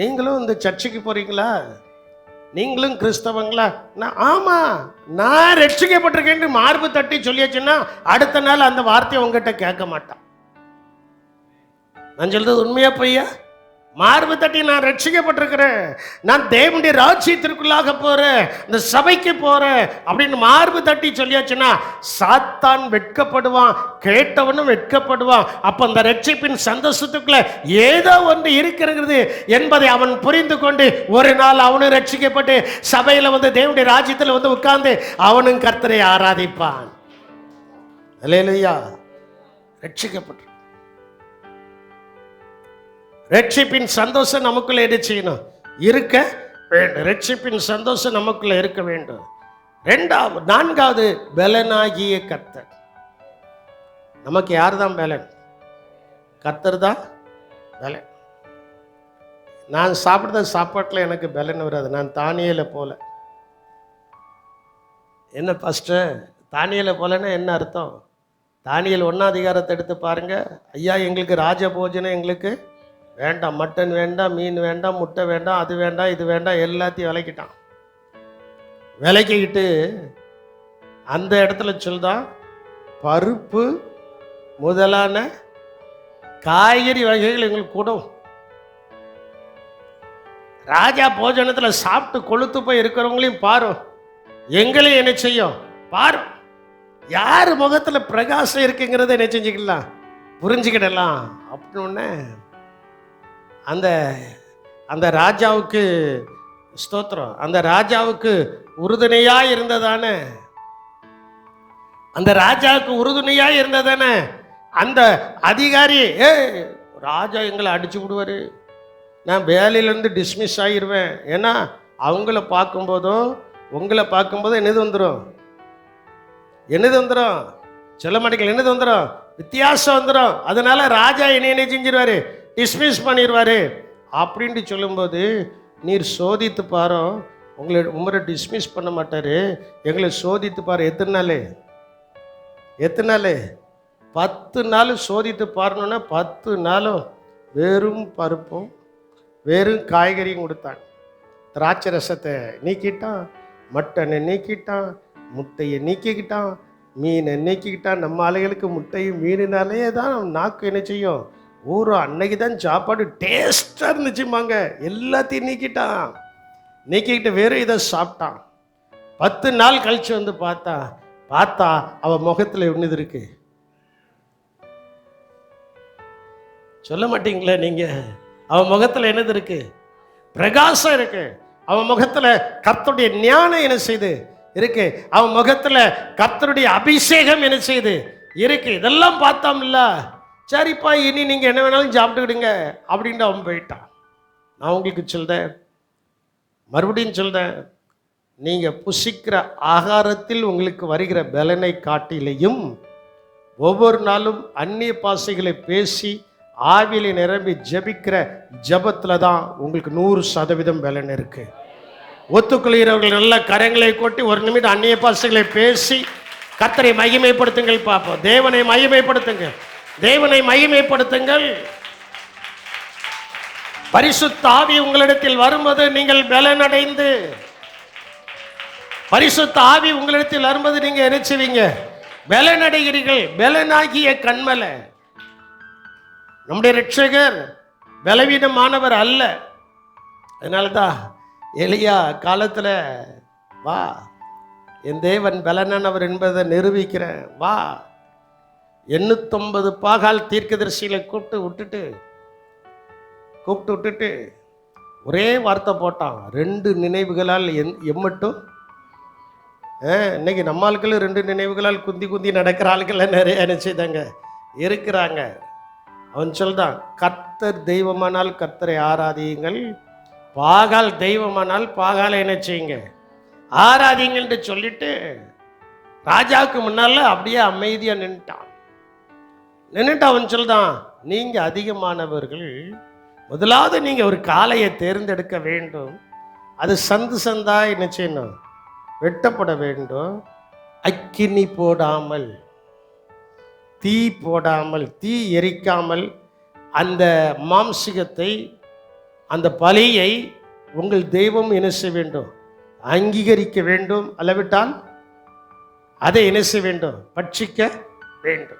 நீங்களும் இந்த சர்ச்சுக்கு போறீங்களா, நீங்களும் கிறிஸ்தவங்களா? ஆமா, நான் ரட்சிக்கப்பட்டிருக்கேன் மார்பு தட்டி சொல்லியாச்சுன்னா அடுத்த நாள் அந்த வார்த்தையை உங்ககிட்ட கேட்க மாட்டான். நான் சொல்றது உண்மையா பொய்யா? மார்பு தட்டி நான் ரட்சிக்கப்பட்டிருக்கிறேன், நான் தேவனுடைய ராஜ்யத்திற்குள்ளாக போறேன், இந்த சபைக்கு போறேன் அப்படின்னு மார்பு தட்டி சொல்லியாச்சுன்னா சாத்தான் வெட்கப்படுவான், கேட்டவனும் வெட்கப்படுவான். அப்ப அந்த ரட்சிப்பின் சந்தோஷத்துக்குள்ள ஏதோ ஒன்று இருக்கிறது என்பதை அவன் புரிந்து கொண்டு ஒரு நாள் அவனும் ரட்சிக்கப்பட்டு சபையில வந்து தேவனுடைய ராஜ்யத்தில் வந்து உட்கார்ந்து அவனும் கர்த்தரை ஆராதிப்பான். அல்லேலூயா. ரட்சிக்கப்பட்டு ரட்சிப்பின் சந்தோஷம் நமக்குள்ள என்ன செய்யணும், இருக்க வேண்டும். ரட்சிப்பின் சந்தோஷம் நமக்குள்ள இருக்க வேண்டும். 4வது பலனாகிய கர்த்தர். நமக்கு யார் தான் பலன்? கர்த்தர் தான் பலன். நான் சாப்பிட்ற சாப்பாட்டில் எனக்கு பலன் வராது. நான் தானியேல போல. என்ன ஃபஸ்ட்டு தானியேல போலன்னா என்ன அர்த்தம்? தானியேல் 1ஆம் அதிகாரத்தை எடுத்து பாருங்க. ஐயா, எங்களுக்கு ராஜபோஜனம் எங்களுக்கு வேண்டாம், மட்டன் வேண்டாம், மீன் வேண்டாம், முட்டை வேண்டாம், அது வேண்டாம், இது வேண்டாம், எல்லாத்தையும் விலைக்கிட்டான். விலைக்கிட்டு அந்த இடத்துல சொல்தான், பருப்பு முதலான காய்கறி வகைகள் எங்களுக்கு கூடும். ராஜா போஜனத்தில் சாப்பிட்டு கொளுத்து போய் இருக்கிறவங்களையும் பாரு, எங்களையும் என்ன செய்யும் பாரு. யார் முகத்தில் பிரகாசம் இருக்குங்கிறத என்ன செஞ்சுக்கலாம், புரிஞ்சுக்கிடலாம். அப்படின்னு அந்த அந்த ராஜாவுக்கு ஸ்தோத்திரம், அந்த ராஜாவுக்கு உறுதுணையா இருந்ததானே, அந்த ராஜாவுக்கு உறுதுணையா இருந்ததானே அந்த அதிகாரி, ராஜா எங்களை அடிச்சு விடுவாரு, நான் வேலையிலேருந்து டிஸ்மிஸ் ஆகிடுவேன். ஏன்னா அவங்கள பார்க்கும்போதும் உங்களை பார்க்கும்போதும் என்னது வந்துடும், சொல்ல மாட்டேங்கல, என்னது வந்துடும், வித்தியாசம் வந்துடும். அதனால ராஜா என்ன செஞ்சிருவாரு, டிஸ்மிஸ் பண்ணிடுவாரு. அப்படின்ட்டு சொல்லும்போது, நீர் சோதித்து பாரோ, உங்களை டிஸ்மிஸ் பண்ண மாட்டாரு, எங்களை சோதித்து பாரு. எத்தனை நாள் 10 நாள் சோதித்து பாருன்னா 10 நாளும் வெறும் பருப்பும் வெறும் காய்கறியும் கொடுத்தான். திராட்சை ரசத்தை நீக்கிட்டான், மட்டனை நீக்கிட்டான், முட்டையை நீக்கிக்கிட்டான், மீனை நீக்கிக்கிட்டான். நம்ம ஆளுகளுக்கு முட்டையும் மீனினாலே தான் நாக்கு என்ன செய்யும், அன்னைக்கு தான் சாப்பாடு டேஸ்டாக இருந்துச்சுமாங்க. எல்லாத்தையும் நீக்கிக்கிட்டு வெறும் இதை சாப்பிட்டான். 10 நாள் கழிச்சு வந்து பார்த்தா அவன் முகத்தில் என்னது இருக்கு, சொல்ல மாட்டீங்களே நீங்க, அவன் முகத்தில் என்னது இருக்கு, பிரகாசம் இருக்கு. அவன் முகத்தில் கர்த்தருடைய ஞானம் என்ன செய்து இருக்கு, அவன் முகத்தில் கர்த்தருடைய அபிஷேகம் என்ன செய்து இருக்கு. இதெல்லாம் பார்த்தோம்ல, சரிப்பா இனி நீங்க என்ன வேணாலும் சாப்பிட்டுக்கிடுங்க அப்படின்ட்டு அவன் போயிட்டான். நான் உங்களுக்கு சொல்றேன், மறுபடியும் சொல்றேன், நீங்க புசிக்கிற ஆகாரத்தில் உங்களுக்கு வருகிற பலனை காட்டிலையும் ஒவ்வொரு நாளும் அந்நிய பாஷைகளை பேசி ஆவியில நிரம்பி ஜெபிக்கிற ஜெபத்துல தான் உங்களுக்கு 100% பலன் இருக்கு. ஒத்துக்கொள்கிறவர்கள் நல்ல கரங்களை கொட்டி ஒரு நிமிடம் அந்நிய பாஷைகளை பேசி கர்த்தரை மகிமைப்படுத்துங்கள். பார்ப்போம். தேவனை மகிமைப்படுத்துங்கள். பரிசுத்த ஆவி உங்களிடத்தில் வரும்போது நீங்கள் பலனடைந்து, பரிசுத்த ஆவி உங்களிடத்தில் வரும்போது நீங்க நினைச்சுவீங்க, பலனடைகிறீர்கள். பலனாகிய கண்மலை. நம்முடைய ரட்சகர் பலவீனமானவர் அல்ல. அதனாலதான் எலியா காலத்துல, வா என் தேவன் பலனானவர் என்பதை நிரூபிக்கிறேன், வா 850 பாகால் தீர்க்கதரிசிகளை கூப்பிட்டு விட்டுட்டு ஒரே வார்த்தை போட்டான், 2 நினைவுகளால் எம்மட்டும். இன்னைக்கு நம்ம ஆட்கள் 2 நினைவுகளால் குந்தி நடக்கிற ஆட்கள் நிறைய நினைச்சுதாங்க இருக்கிறாங்க. அவன் சொல்றான், கர்த்தர் தெய்வமானால் கர்த்தரை ஆராதியுங்கள், பாகால் தெய்வமானால் பாகாலை என்ன செய்யுங்க, ஆராதிங்கள்னு சொல்லிட்டு ராஜாவுக்கு முன்னால அப்படியே அமைதியா நின்றுட்டு அவன் சொல்றான், நீங்க அதிகமானவர்கள், முதலாவது நீங்க ஒரு காளையை தேர்ந்தெடுக்க வேண்டும், அது சந்தா என்ன செய்யணும், வெட்டப்பட வேண்டும், அக்கினி போடாமல், தீ போடாமல், தீ எரிக்காமல் அந்த மாம்சிகத்தை, அந்த பலியை உங்கள் தெய்வம் என்ன செய்ய வேண்டும், அங்கீகரிக்க வேண்டும், அல்லவிட்டால் அதை என்ன செய்ய வேண்டும், பட்சிக்க வேண்டும்.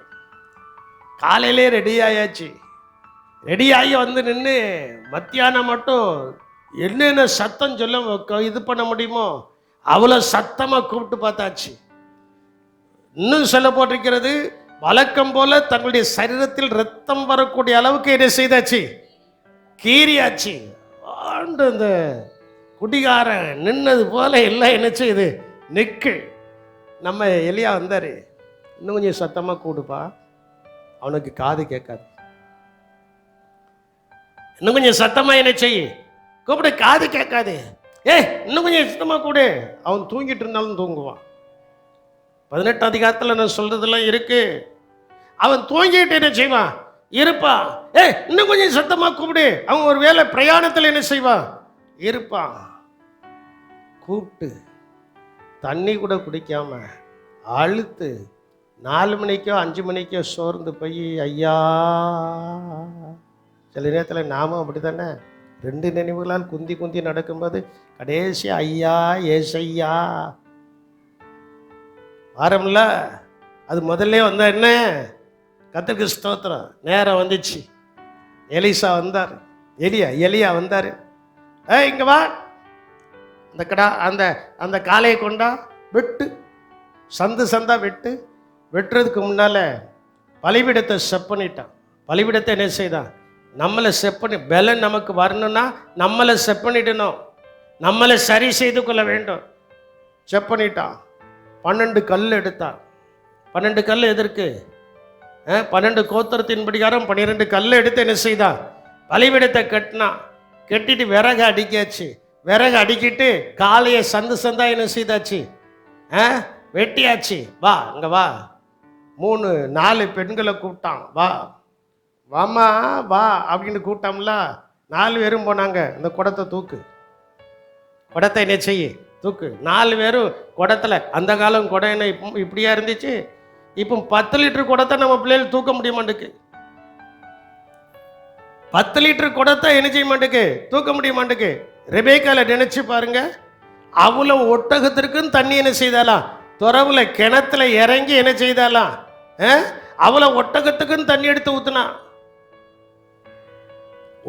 காலையிலே ரெடி ஆயாச்சு, ரெடி ஆகி வந்து நின்று மத்தியானம் மட்டும் என்னென்ன சத்தம் சொல்ல இது பண்ண முடியுமோ அவ்வளோ சத்தமாக கூப்பிட்டு பார்த்தாச்சு. இன்னும் சொல்ல போட்டிருக்கிறது, வழக்கம் போல தங்களுடைய சரீரத்தில் ரத்தம் வரக்கூடிய அளவுக்கு என்ன செய்தாச்சு, கீரியாச்சு. இந்த குடிகாரன் நின்னது போல எல்லாம் என்ன செய்யுது, நிற்கு. நம்ம எலியா வந்தாரு, இன்னும் கொஞ்சம் சத்தமாக கூடுப்பா, அவனுக்கு காது கேட்காது, இன்னும் கொஞ்சம் சத்தமாக என்ன செய்ய கூப்பிடு, காது கேட்காது, இன்னும் கொஞ்சம் சத்தமாக கூடு. அவன் தூங்கிட்டு இருந்தாலும் தூங்குவான். 18 அதிகாரத்தில் நான் சொல்றதெல்லாம் இருக்கு. அவன் தூங்கிட்டு என்ன செய்வான், இருப்பான். இன்னும் கொஞ்சம் சத்தமா கூப்பிடு. அவன் ஒரு வேளை பிரயாணத்தில் என்ன செய்வான், இருப்பான். கூப்பிட்டு தண்ணி கூட குடிக்காம அழுத்து 4 மணிக்கோ 5 மணிக்கோ சோர்ந்து போய், ஐயா, சில நேரத்தில் நாமும் அப்படி தானே 2 நினைவுகளால் குந்தி நடக்கும்போது கடைசி ஐயா ஏசையா வாரம்ல, அது முதல்ல வந்தா என்ன, கர்த்தருக்கு ஸ்தோத்திரம். நேரம் வந்துச்சு, எலிசா வந்தார், எலியா வந்தார். இங்க வா, அந்த கடா அந்த காளையை கொண்டா வெட்டு, சந்தா வெட்டுறதுக்கு முன்னால பலிபீடத்தை செப் பண்ணிட்டான். பலிபீடத்தை என்ன செய்தான், நம்மளை செப்பனி பலன் நமக்கு வரணும்னா நம்மளை செப்பனிடணும், நம்மளை சரி செய்து கொள்ள வேண்டும். செப்பனிட்டான். 12 கல் எடுத்தான். 12 கல் எதற்கு? 12 கோத்திரத்தின் படிகாரம் 12 கல் எடுத்து என்ன செய்தான்? பலிபீடத்தை கட்டினான். கட்டிட்டு விறகு அடிக்காச்சு. விறகு அடிக்கிட்டு காலையை சந்து சந்தா என்ன செய்தாச்சு? வெட்டியாச்சு. வா இங்க வா. 3-4 பெண்களை கூப்பிட்டான். வா வாமா வா அப்படின்னு கூப்பிட்டாம்ல. 4 பேரும் போனாங்க. இந்த குடத்தை தூக்கு, குடத்தை என்ன செய்ய தூக்கு. 4 பேரும் குடத்துல, அந்த காலம் குடம் என்ன இப்படியா இருந்துச்சு? இப்போ 10 லிட்டர் குடத்தை நம்ம பிள்ளைகள் தூக்க முடிய மாட்டேக்கு. 10 லிட்டர் குடத்தை என்ன செய்ய மாட்டேக்கு? தூக்க முடிய மாட்டேக்கு. ரெபேக்கால நினைச்சு பாருங்க. அவ்வளவு ஒட்டகத்திற்கும் தண்ணி என்ன செய்தாலாம்? துறவுல கிணத்துல இறங்கி என்ன செய்தாலாம்? அவ்வளவு ஒட்டகத்துக்கும் தண்ணி எடுத்து ஊத்துனா.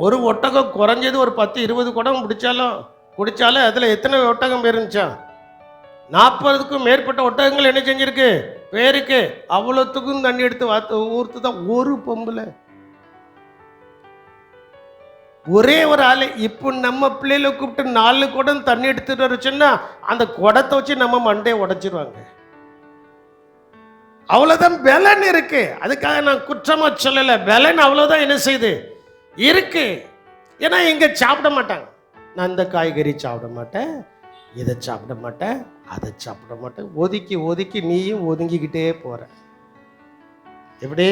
ஒரு ஒட்டகம் குறைஞ்சது ஒரு 10-20 குடம் குடிச்சாலும் அதுல எத்தனை ஒட்டகம் இருந்துச்சா? 40க்கும் மேற்பட்ட ஒட்டகங்கள் என்ன செஞ்சிருக்கு? பேருக்கு அவ்வளோத்துக்கும் தண்ணி எடுத்து ஊர்த்து தான் ஒரு பொம்பளை, ஒரே ஒரு ஆளு. இப்போ நம்ம பிள்ளைகளை கூப்பிட்டு 4 குடம் தண்ணி எடுத்துட்டு வரச்சுன்னா அந்த குடத்தை வச்சு நம்ம மண்டையை உடைச்சிருவாங்க. அவ்வளோதான் பலன் இருக்கு. அதுக்காக நான் குற்றமா சொல்லலை. பலன் அவ்வளோதான் என்ன செய்யுது இருக்கு. ஏன்னா இங்க சாப்பிட மாட்டாங்க. நான் இந்த காய்கறி சாப்பிட மாட்டேன், இதை சாப்பிட மாட்டேன், அதை சாப்பிட மாட்டேன். ஒதுக்கி ஒதுக்கி நீயும் ஒதுங்கிக்கிட்டே போற. எப்படி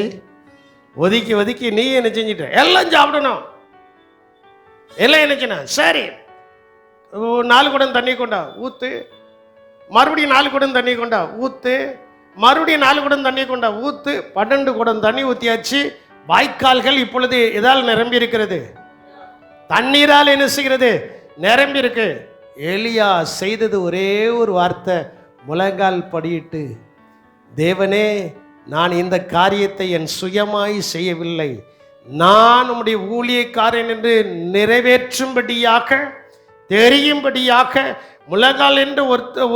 ஒதுக்கி ஒதுக்கி நீ என்ன செஞ்சிட்ட? எல்லாம் சாப்பிடணும், எல்லாம் என்ன செய்யணும்? சரி 4 குடம் தண்ணி கொண்டா ஊத்து, மறுபடியும் 4 குடம் தண்ணி கொண்டா ஊத்து, மறுபடியும் 4 குடம் தண்ணி கொண்டா ஊத்து. 12 குடம் தண்ணி ஊத்தியாச்சு. வாய்க்கால்கள் இப்பொழுது எதால் நிரம்பி இருக்கிறது? தண்ணீரால் என்ன செய்கிறது? நிரம்பி இருக்கு. எலியா செய்தது ஒரே ஒரு வார்த்தை, முழங்கால் படியிட்டு, தேவனே நான் இந்த காரியத்தை என் சுயமாய் செய்யவில்லை, நான் உம்முடைய ஊழியக்காரன் என்று நிறைவேற்றும்படியாக தெரியும்படியாக முழங்கால் என்று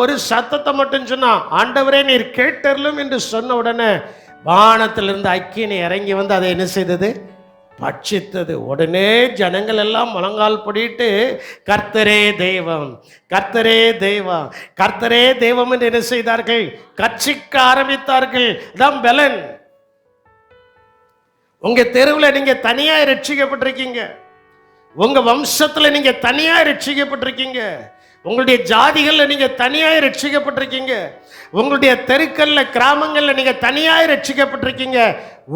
ஒரு சத்தத்தை மட்டும் சொன்னா, ஆண்டவரே நீர் கேட்டருளும் என்று சொன்ன உடனே வானத்திலிருந்து அக்கினி இறங்கி வந்து அதை என்ன செய்தது? பட்சித்தது. உடனே ஜனங்கள் எல்லாம் முழங்கால் படிட்டு கர்த்தரே தெய்வம், கர்த்தரே தெய்வம், கர்த்தரே தெய்வம் என்று என்ன செய்தார்கள்? கர்ச்சிக்க ஆரம்பித்தார்கள். அதான் பலன். உங்க தெருவில் நீங்க தனியா ரட்சிக்கப்பட்டிருக்கீங்க, உங்க வம்சத்துல நீங்க தனியா ரட்சிக்கப்பட்டிருக்கீங்க, உங்களுடைய ஜாதிகள்ல நீங்க தனியாய் ரட்சிக்கப்பட்டிருக்கீங்க, உங்களுடைய தெருக்கள்ல கிராமங்கள்ல நீங்க தனியாய் ரட்சிக்கப்பட்டிருக்கீங்க.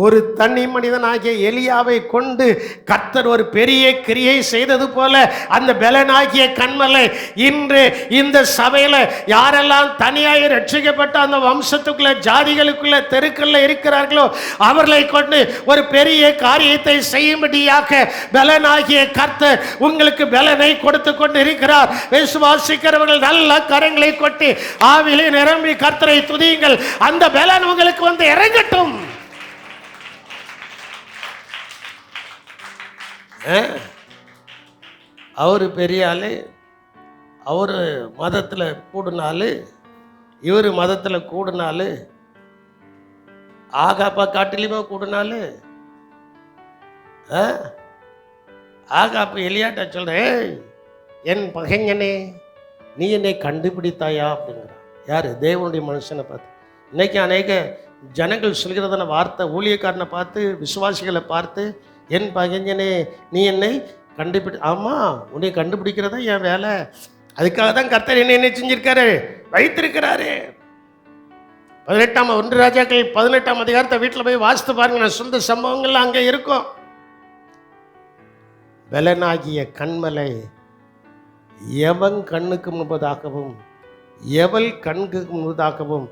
ஒரு தனி மனிதனாகிய எலியாவை கொண்டு கர்த்தர் ஒரு பெரிய கிரியை செய்தது போல அந்த பலனாகிய கன்மலை இன்று இந்த சபையில யாரெல்லாம் தனியாய் ரட்சிக்கப்பட்ட அந்த வம்சத்துக்குள்ள ஜாதிகளுக்குள்ள தெருக்கள்ல இருக்கிறார்களோ அவர்களை கொண்டு ஒரு பெரிய காரியத்தை செய்யும்படியாக பலனாகிய கர்த்தர் உங்களுக்கு பலனை கொடுத்து கொண்டு இருக்கிறார். விசுவாசிக்கிறவர்கள் நல்ல கரங்களை கொட்டி ஆவிலே நிரம்பி கர்த்தரை துதியுங்கள். அந்த பலன் உங்களுக்கு வந்து இறங்கட்டும். அவரு பெரிய ஆளு, அவரு மதத்தில் கூடுனாலு, இவர் மதத்தில் கூடுனாலு, ஆகாப்பா காட்டிலுமே கூடுனாலு. ஆகாப்பா எலியாட்ட சொல்றேன், என் பகைஞனே நீ என்னை கண்டுபிடித்தாயா அப்படிங்கிறான். யாரு? தேவனுடைய மனுஷனை பார்த்து. இன்னைக்கு அநேக ஜனங்கள் சொல்கிறதான வார்த்தை, ஊழியக்காரனை பார்த்து, விசுவாசிகளை பார்த்து, என் பகைஞனே நீ என்னை ஆமா உன்னை கண்டுபிடிக்கிறதா என் வேலை. அதுக்காக தான் கர்த்தர் என்ன செஞ்சிருக்காரு? வைத்திருக்கிறாரு. 1 ராஜாக்கள் 18ஆம் அதிகாரத்தை வீட்டில் போய் வாசித்து பாருங்க. நான் சொந்த சம்பவங்கள்லாம் அங்கே இருக்கும். பலனாகிய கண்மலை எவன் கண்ணுக்கு முன்பதாகவும் எவள் கண்ணுக்கு முன்பதாகவும்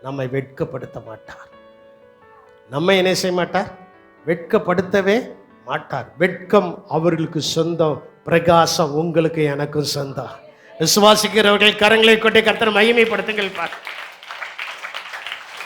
நம்மை வெட்கப்படுத்த மாட்டார். நம்மை என்ன செய்ய மாட்டார்? வெட்கப்படுத்தவே மாட்டார். வெட்கம் அவர்களுக்கு சொந்தம், பிரகாசம் உங்களுக்கு எனக்கும் சொந்தம். விசுவாசிக்கிறவர்கள் கரங்களை கொண்டு கர்த்தரை மகிமைப்படுத்துங்கள். பார்,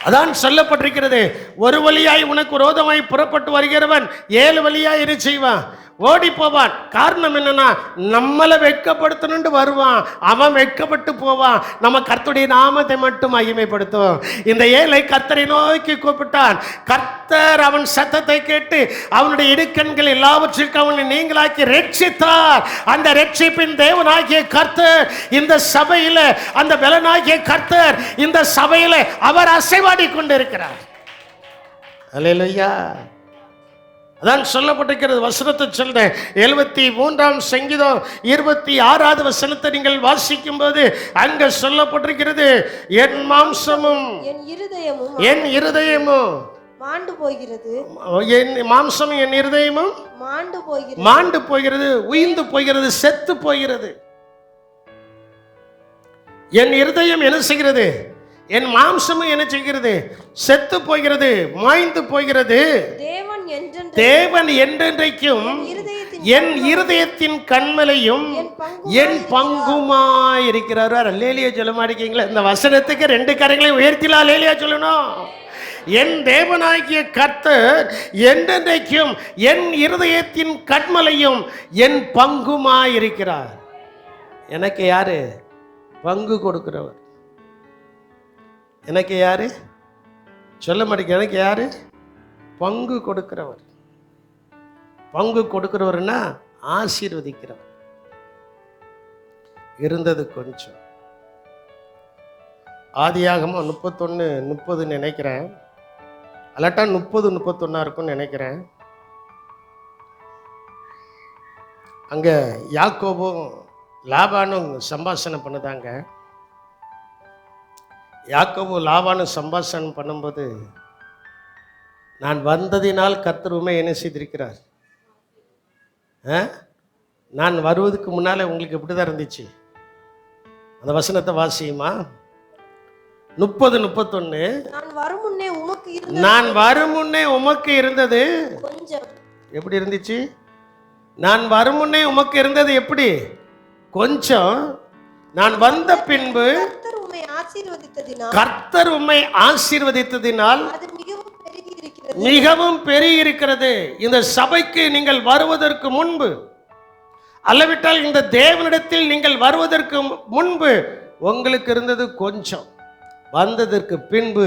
அதான் சொல்லப்பட்டிருக்கிறது. ஒரு வழியாய் உனக்கு விரோதமாய் புறப்பட்டு வருகிறவன் 7 வழியாய் என்ன செய்வான்? ஓடி போவான். காரணம் என்னன்னா, நம்மளை வெட்கப்படுத்தணும்னு வருவான். அவன் வெட்கப்பட்டு போவான். நம்ம கர்த்தருடைய நாமத்தை மட்டும் மகிமைப்படுத்துவோம். இந்த ஏழை கர்த்தரை நோக்கி கூப்பிட்டான். கர்த்தர் அவன் சத்தத்தை கேட்டு அவனுடைய இடுக்கண்கள் எல்லாவற்றிற்கும் அவனை நீங்களாக்கி ரட்சித்தார். அந்த ரட்சிப்பின் தேவனாகிய கர்த்தர் இந்த சபையில, அந்த பலனாகிய கர்த்தர் இந்த சபையில அவர் அசைவாடி கொண்டிருக்கிறார். அல்லேலூயா. அதான் சொல்லப்பட்டிருக்கிறது. வசனத்தை சொல்றேன். 73ஆம் சங்கீதம் 26வது வசனத்தை நீங்கள் வாசிக்கும் போது அங்க சொல்லப்பட்டிருக்கிறது, என் மாம்சமும் என் இருதயமும் மாண்டு போகிறது, என் மாம்சமும் என் இருதயமும் மாண்டு போகிறது, உயிர்ந்து போகிறது, செத்து போகிறது. என் இருதயம் என்ன செய்கிறது? என் மாம்சமும் என்ன செய்கிறது? செத்து போகிறது, மாய்ந்து போகிறது. தேவன் என்றென்றைக்கும் என் இருதயத்தின் கண்மலையும் என் பங்குமாய் இருக்கிறார். அல்லேலியா சொல்ல மாட்டீங்களா? இந்த வசனத்துக்கு 2 கரங்களையும் உயர்த்திலாம் அல்லேலியா சொல்லணும். என் தேவனாகிய கர்த்தர் என்றென்றைக்கும் என் இருதயத்தின் கண்மலையும் என் பங்குமாய் இருக்கிறார். எனக்கு யாரு பங்கு கொடுக்கிறவர்? எனக்கு யாரு சொல்ல மாட்டேங்க. எனக்கு யாரு பங்கு கொடுக்கிறவர்? பங்கு கொடுக்கிறவர்னா ஆசீர்வதிக்கிறவர். இருந்தது கொஞ்சம். ஆதியாகமம் 31:30 நினைக்கிறேன், அல்லாட்டா 30-31 இருக்கும்னு நினைக்கிறேன். அங்க யாக்கோபும் லாபானும் சம்பாஷணை பண்ணுதாங்க. யாக்கோபு லாபானும் சம்பாஷணை பண்ணும்போது, நான் வந்ததினால் கர்த்தர் உம்மை என்ன செய்திருக்கிறார்? நான் வருவதுக்கு முன்னாலே உங்களுக்கு எப்படி தான் இருந்துச்சு? அந்த வசனத்தை வாசியுமா? 30-31. நான் வரும் முன்னே உமக்கு இருந்தது எப்படி இருந்துச்சு? நான் வரும் முன்னே உமக்கு இருந்தது எப்படி? கொஞ்சம். நான் வந்த பின்பு கர்த்தர் உம்மை ஆசீர்வதித்ததினால் மிகவும் பெருகி இருக்கிறது. இந்த சபைக்கு நீங்கள் வருவதற்கு முன்பு, அல்லவிட்டால் இந்த தேவனிடத்தில் நீங்கள் வருவதற்கு முன்பு உங்களுக்கு இருந்தது கொஞ்சம். வந்ததற்கு பின்பு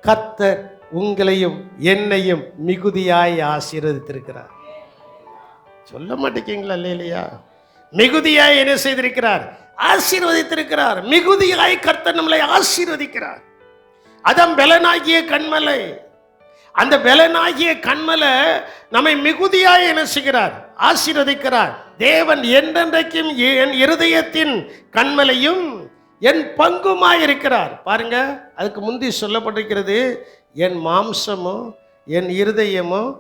கர்த்தர் உங்களையும் என்னையும் மிகுதியாய் ஆசீர்வதித்திருக்கிறார். சொல்ல மாட்டேங்கீங்களா? இல்லையா? மிகுதியாய் என்ன செய்திருக்கிறார்? ஆசீர்வதித்திருக்கிறார். மிகுதியாய் கர்த்தர் நம்மளை ஆசீர்வதிக்கிறார். அதான் பலனாகிய கண்மலை. அந்த பலனாகிய கண்மலை நம்மை மிகுதியாய் என்ன செய்கிறார்? ஆசீர்வதிக்கிறார். தேவன் என்றென்றைக்கும் என் இருதயத்தின் கண்மலையும் என் பங்குமாய் இருக்கிறார். பாருங்க, அதுக்கு முந்தி சொல்லப்பட்டிருக்கிறது, என் மாம்சமும் என் இருதயமும்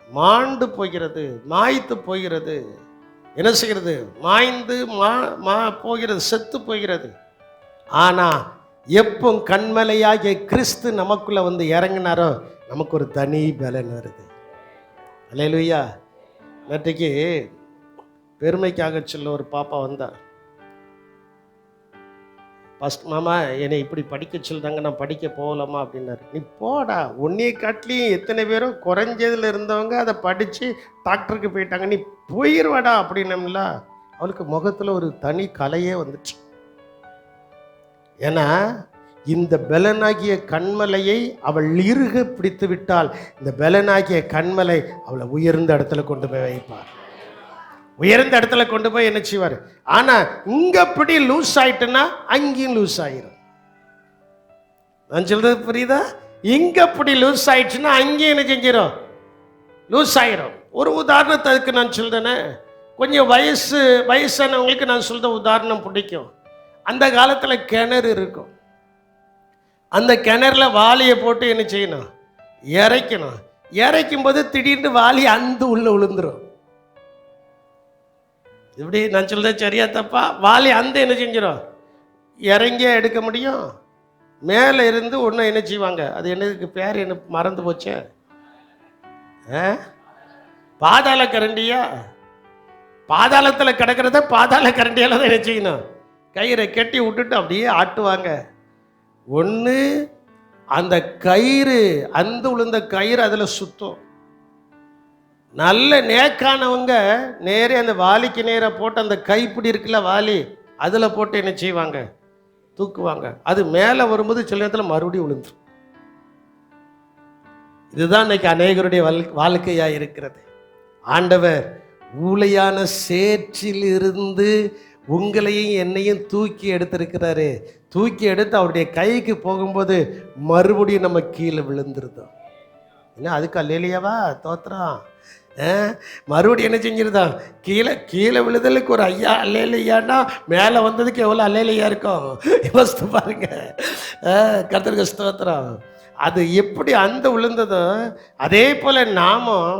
மாண்டு போகிறது, மாய்த்து போகிறது. என்ன செய்கிறது? மாய்ந்து போகிறது, செத்து போகிறது. ஆனா எப்போ கண்மலையாகிய கிறிஸ்து நமக்குள்ள வந்து இறங்கினாரோ நமக்கு ஒரு தனி பலன் வருது. அல்லேலூயா. நேற்றைக்கு பெருமைக்காக சொல்ல ஒரு பாப்பா வந்தார். ஃபஸ்ட், மாமா என்னை இப்படி படிக்க சொல்லிட்டாங்க, நான் படிக்க போகலாமா அப்படின்னாரு. நீ போடா, உன்னையை காட்டிலையும் எத்தனை பேரும் குறைஞ்சதில் இருந்தவங்க அதை படித்து டாக்டருக்கு போயிட்டாங்க, நீ போயிடுவாடா அப்படின்னம்ல. அவளுக்கு முகத்தில் ஒரு தனி கலையே வந்துச்சு. ஏன்னா இந்த பலனாகிய கண்மலையை அவள் இறுக பிடித்து விட்டால் இந்த பலனாகிய கண்மலை அவளை உயர்ந்த இடத்துல கொண்டு போய் வைப்பார். உயர்ந்த இடத்துல கொண்டு போய் என்ன செய்வார்? ஆனா இங்க அப்படி லூஸ் ஆயிட்டுன்னா அங்கேயும் லூஸ் ஆயிரும். நான் சொல்றது புரியுதா? இங்க அப்படி லூஸ் ஆயிடுச்சுன்னா அங்கேயும் என்ன செஞ்சிடும்? லூஸ் ஆயிரும். ஒரு உதாரணத்தை அதுக்கு நான் சொல்றேனே, கொஞ்சம் வயசானவங்களுக்கு நான் சொல்ற உதாரணம் பிடிக்கும். அந்த காலத்துல கிணறு இருக்கும். அந்த கிணறுல வாளியை போட்டு என்ன செய்யணும்? இறைக்கணும். இறைக்கும் போது திடீர்னு வாளி அந்த உள்ள விழுந்துரும். இப்படி நான் சொல்றது சரியா தப்பா? வாளி அந்த என்ன செஞ்சிடும்? இறங்கியே எடுக்க முடியும். மேலே இருந்து ஒன்று என்ன செய்வாங்க, அது என்னதுக்கு பேர் என்ன மறந்து போச்சே, பாதாள கரண்டியா? பாதாளத்தில் கிடக்கிறத பாதாள கரண்டியால் தான் என்ன செய்யணும்? கயிறை கட்டி விட்டுட்டு அப்படியே ஆட்டுவாங்க. ஒன்று அந்த கயிறு, அந்த உளுந்த கயிறு அதில் சுத்தம். நல்ல நேக்கானவங்க நேரே அந்த வாலிக்கு நேராக போட்டு அந்த கைப்பிடி இருக்குல்ல வாலி, அதில் போட்டு என்ன செய்வாங்க, தூக்குவாங்க. அது மேலே வரும்போது சில நேரத்தில் மறுபடியும் விழுந்துரும். இதுதான் இன்னைக்கு அநேகருடைய வாழ்க்கையா இருக்கிறது. ஆண்டவர் ஊளையான சேற்றில் இருந்து உங்களையும் என்னையும் தூக்கி எடுத்திருக்கிறாரு. தூக்கி எடுத்து அவருடைய கைக்கு போகும்போது மறுபடியும் நம்ம கீழே விழுந்துருந்தோம். என்ன அதுக்கு அல்லேலியாவா தோத்திரம். மறுபடியும் என்ன செஞ்சிருந்தான், கீழே கீழே விழுதலுக்கு ஒரு ஐயா அல்லேலியான்னா மேலே வந்ததுக்கு எவ்வளோ அல்லேலியா இருக்கும் யோசித்து பாருங்க. கர்த்தருக்கு ஸ்தோத்திரம். அது எப்படி அந்த விழுந்ததோ அதே போல் நாமும்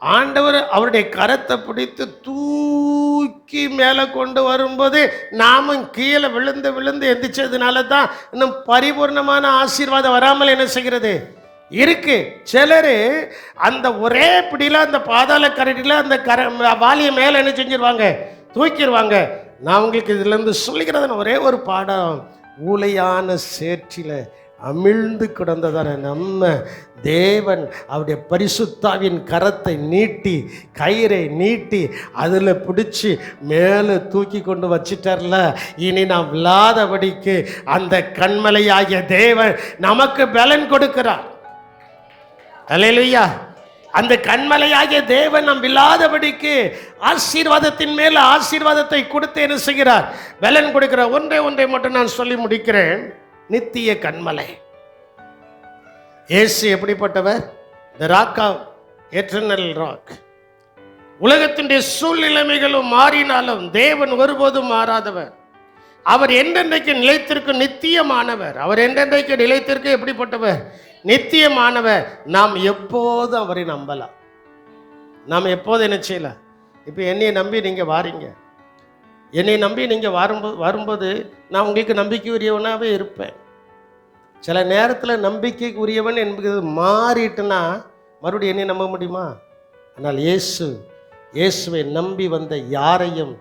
ஆண்டவர் அவருடைய கரத்தை பிடித்து தூக்கி மேலே கொண்டு வரும்போது நாமும் கீழே விழுந்து விழுந்து எந்திரிச்சதுனால தான் இன்னும் பரிபூர்ணமான ஆசீர்வாதம் வராமல் என்ன செய்கிறது இருக்கு. சிலர் அந்த ஒரே பிடியில் அந்த பாதாள கரடியில் அந்த வாலியை மேலே என்ன செஞ்சிருவாங்க, தூக்கிடுவாங்க. நான் உங்களுக்கு இதுலேருந்து சொல்லிக்கிறதுன ஒரே ஒரு பாடம், ஊளையான சேற்றில் அமிழ்ந்து கிடந்ததான நம்ம தேவன் அவருடைய பரிசுத்தாவின் கரத்தை நீட்டி கயிறை நீட்டி அதில் பிடிச்சி மேலே தூக்கி கொண்டு வச்சிட்டார்ல. இனி நாம் விழாதபடிக்கு அந்த கண்மலையாகிய தேவன் நமக்கு பலன் கொடுக்கிறார். அல்லேலூயா. அந்த கண்மலையாகிய தேவன் நம் விழாதபடிக்கு ஆசீர்வாதத்தின் மேல் ஆசீர்வாதத்தை கொடுத்து என்ன செய்கிறார், பலன் கொடுக்கிறார். ஒன்றை மட்டும் நான் சொல்லி முடிக்கிறேன். நித்திய கண்மலை இயேசு எப்படிப்பட்டவர்? தி ராக் ஆஃப் எட்டர்னல் ராக். உலகத்தினுடைய சூழ்நிலைமைகளும் மாறினாலும் தேவன் ஒருபோதும் மாறாதவர். அவர் என்றென்றைக்கு நிலைத்திருக்கும் நித்தியமானவர். அவர் என்றென்றைக்கு நிலைத்திருக்க எப்படிப்பட்டவர்? நித்தியமானவர். நாம் எப்போதும் அவரை நம்பலாம். நாம் எப்போதும் என்ன செய்யலாம்? இப்போ என்னையை நம்பி நீங்கள் வாரீங்க, என்னை நம்பி நீங்கள் வரும்போது நான் உங்களுக்கு நம்பிக்கை உரியவனாகவே இருப்பேன். சில நேரத்தில் நம்பிக்கைக்கு உரியவன் என்பது மாறிட்டுனா மறுபடியும் என்னை நம்ப முடியுமா? ஆனால் இயேசுவை நம்பி வந்த யாரையும்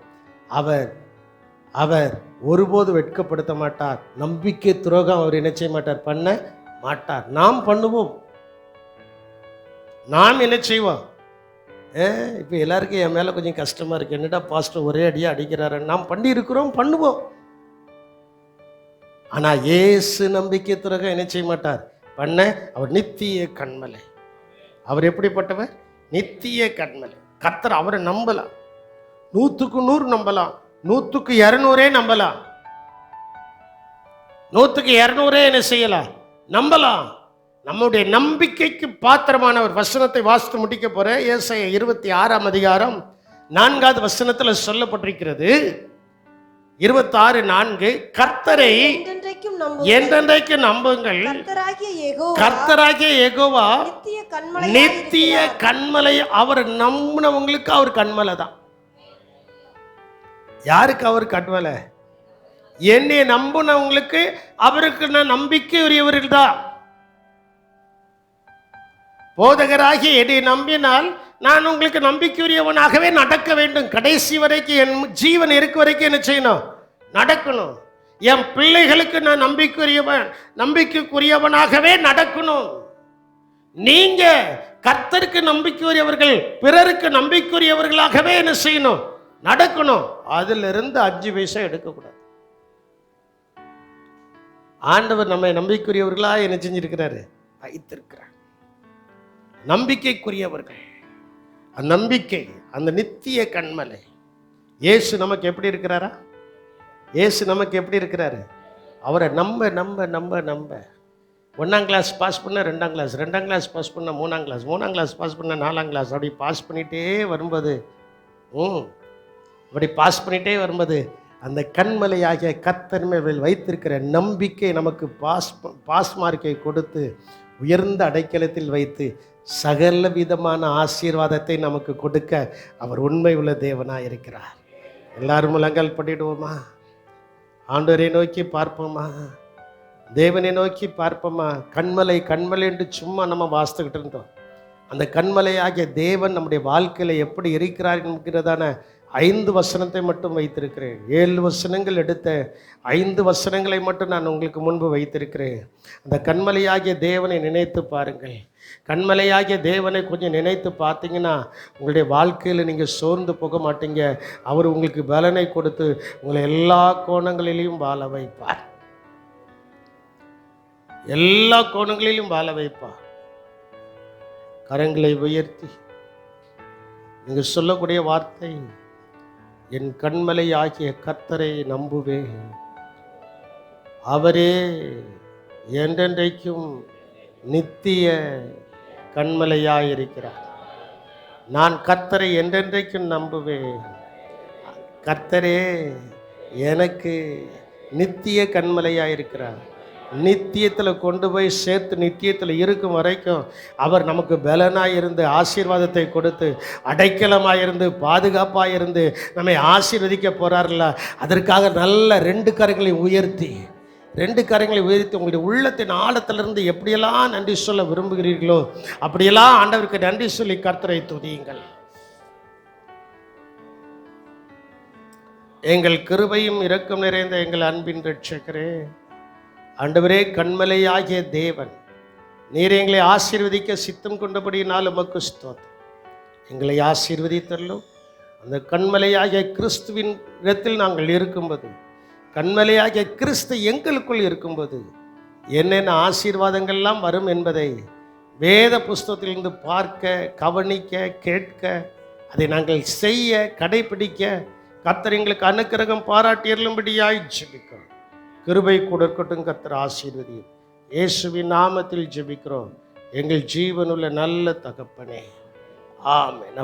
அவர் ஒருபோது வெட்கப்படுத்த மாட்டார். நம்பிக்கை துரோகம் அவர் என்ன செய்ய மாட்டார், பண்ண மாட்டார். நாம் பண்ணுவோம், நாம் என்ன செய்வோம்? இப்போ எல்லாருக்கும் என் மேலே கொஞ்சம் கஷ்டமாக இருக்குது, என்னடா பாஸ்டர் ஒரே அடியாக அடிக்கிறாரு. நாம் பண்ணியிருக்கிறோம், பண்ணுவோம். ஆனால் இயேசு நம்பிக்கை துரோகம் என்ன செய்ய மாட்டார், பண்ண. அவர் நித்திய கண்மலை. அவர் எப்படிப்பட்டவர்? நித்திய கண்மலை. கர்த்தர் அவரை நம்பலாம், 100க்கு 100 நம்பலாம், 100க்கு 200 நம்பலாம், 100க்கு 200 என்ன செய்யலாம், நம்பலாம். நம்முடைய நம்பிக்கைக்கு பாத்திரமானவர். வசனத்தை வாசித்து முடிக்க போறேன். ஏசாயா 26ஆம் அதிகாரம் 4வது வசனத்தில் சொல்லப்பட்டிருக்கிறது. 26:4 கர்த்தரை என்றென்றைக்கு நம்புங்கள், கர்த்தராகிய யெகோவா நித்திய கண்மலை. அவர் நம்பினவங்களுக்கு அவர் கண்மலை தான். யாருக்கு அவர் கண்மலை? என்னை நம்பினவங்களுக்கு அவருக்கு நான் நம்பிக்கை உரியவர்கள் தான். போதகராகி என்னை நம்பினால் நான் உங்களுக்கு நம்பிக்கையுரியவனாகவே நடக்க வேண்டும். கடைசி வரைக்கும் என் ஜீவன் இருக்க வரைக்கும் என்ன செய்யணும், நடக்கணும். என் பிள்ளைகளுக்கு நான் நம்பிக்கைக்குரியவனாகவே நடக்கணும். நீங்க கர்த்தருக்கு நம்பிக்கையுரியவர்கள், பிறருக்கு நம்பிக்கையுரியவர்களாகவே என்ன செய்யணும், நடக்கணும். அதிலிருந்து 5 பைசா எடுக்கக்கூடாது. ஆண்டவர் நம்மை நம்பிக்கையுரியவர்களா என்ன செஞ்சிருக்கிறாரு, வைத்திருக்கிறார். நம்பிக்கைக்குரியவர்கள், நம்பிக்கை, அந்த நித்திய கண்மலை. இயேசு நமக்கு எப்படி இருக்கிறாரா? இயேசு நமக்கு எப்படி இருக்கிறாரு? அவரை நம்ப நம்ப நம்ப நம்ப 1ஆம் கிளாஸ் பாஸ் பண்ண 2ஆம் கிளாஸ், 2ஆம் கிளாஸ் பாஸ் பண்ண 3ஆம் கிளாஸ், 3ஆம் கிளாஸ் பாஸ் பண்ண 4ஆம் கிளாஸ், அப்படி பாஸ் பண்ணிகிட்டே வரும்போது அப்படி பாஸ் பண்ணிகிட்டே வரும்போது அந்த கண்மலையாகிய கர்த்தர் மேல் வைத்திருக்கிற நம்பிக்கை நமக்கு பாஸ் மார்க்கை கொடுத்து உயர்ந்த அடைக்கலத்தில் வைத்து சகல விதமான ஆசீர்வாதத்தை நமக்கு கொடுக்க அவர் உண்மை உள்ள தேவனாக இருக்கிறார். எல்லாரும் முழங்கால் பண்ணிடுவோமா? ஆண்டவரை நோக்கி பார்ப்போமா? தேவனை நோக்கி பார்ப்போமா? கண்மலை கண்மலை என்று சும்மா நம்ம வாசித்துக்கிட்டு இருந்தோம். அந்த கண்மலையாகிய தேவன் நம்முடைய வாழ்க்கையில் எப்படி இருக்கிறார் என்கிறதான 5 வசனத்தை மட்டும் வைத்திருக்கிறேன். 7 வசனங்கள் எடுத்த 5 வசனங்களை மட்டும் நான் உங்களுக்கு முன்பு வைத்திருக்கிறேன். அந்த கண்மலையாகிய தேவனை நினைத்து பாருங்கள். கண்மலையாகிய தேவனை கொஞ்சம் நினைத்து பார்த்தீங்கன்னா உங்களுடைய வாழ்க்கையில் நீங்கள் சோர்ந்து போக மாட்டீங்க. அவர் உங்களுக்கு பலனை கொடுத்து உங்களை எல்லா கோணங்களிலையும் வாழ வைப்பார். எல்லா கோணங்களிலும் வாழ வைப்பார். கரங்களை உயர்த்தி நீங்கள் சொல்லக்கூடிய வார்த்தை, என் கண்மலை ஆகிய கர்த்தரை நம்புவேன், அவரே என்றென்றைக்கும் நித்திய கண்மலையாயிருக்கிறார். நான் கர்த்தரை என்றென்றைக்கும் நம்புவேன். கர்த்தரே எனக்கு நித்திய கண்மலையாயிருக்கிறார். நித்தியத்தில் கொண்டு போய் சேர்த்து நித்தியத்தில் இருக்கும் வரைக்கும் அவர் நமக்கு பலனாக இருந்து ஆசீர்வாதத்தை கொடுத்து அடைக்கலமாக இருந்து பாதுகாப்பாக இருந்து நம்மை ஆசீர்வதிக்க போகிறார்ல. அதற்காக நல்ல 2 கரங்களை உயர்த்தி உங்களுடைய உள்ளத்தின் ஆழத்திலிருந்து எப்படியெல்லாம் நன்றி சொல்ல விரும்புகிறீர்களோ அப்படியெல்லாம் ஆண்டவருக்கு நன்றி சொல்லி கர்த்தரை துதியுங்கள். எங்கள் கிருபையும் இரக்கம் நிறைந்த எங்கள் அன்பின் இரட்சகரே, ஆண்டவரே, கண்மலையாகிய தேவன், நீர் எங்களை ஆசீர்வதிக்க சித்தம் கொண்டபடியினால் உமக்கு ஸ்தோத்திரம். எங்களை ஆசீர்வதித்தரலும். அந்த கண்மலையாகிய கிறிஸ்துவின் இடத்தில் நாங்கள் இருக்கும்போது, கண்மலையாகிய கிறிஸ்து எங்களுக்குள் இருக்கும்போது என்னென்ன ஆசீர்வாதங்கள்லாம் வரும் என்பதை வேத புஸ்தகத்திலிருந்து பார்க்க, கவனிக்க, கேட்க, அதை நாங்கள் செய்ய, கடைபிடிக்க கர்த்தர் எங்களுக்கு அனுக்கிரகம் பாராட்டியருளும்படியாய் ஜெபிக்கிறோம். கிருபை கொடுக்கட்டும். கர்த்தர் ஆசீர்வதியும். இயேசுவின் நாமத்தில் ஜெபிக்கிறோம் எங்கள் ஜீவனுள்ள நல்ல தகப்பனே, ஆமென்.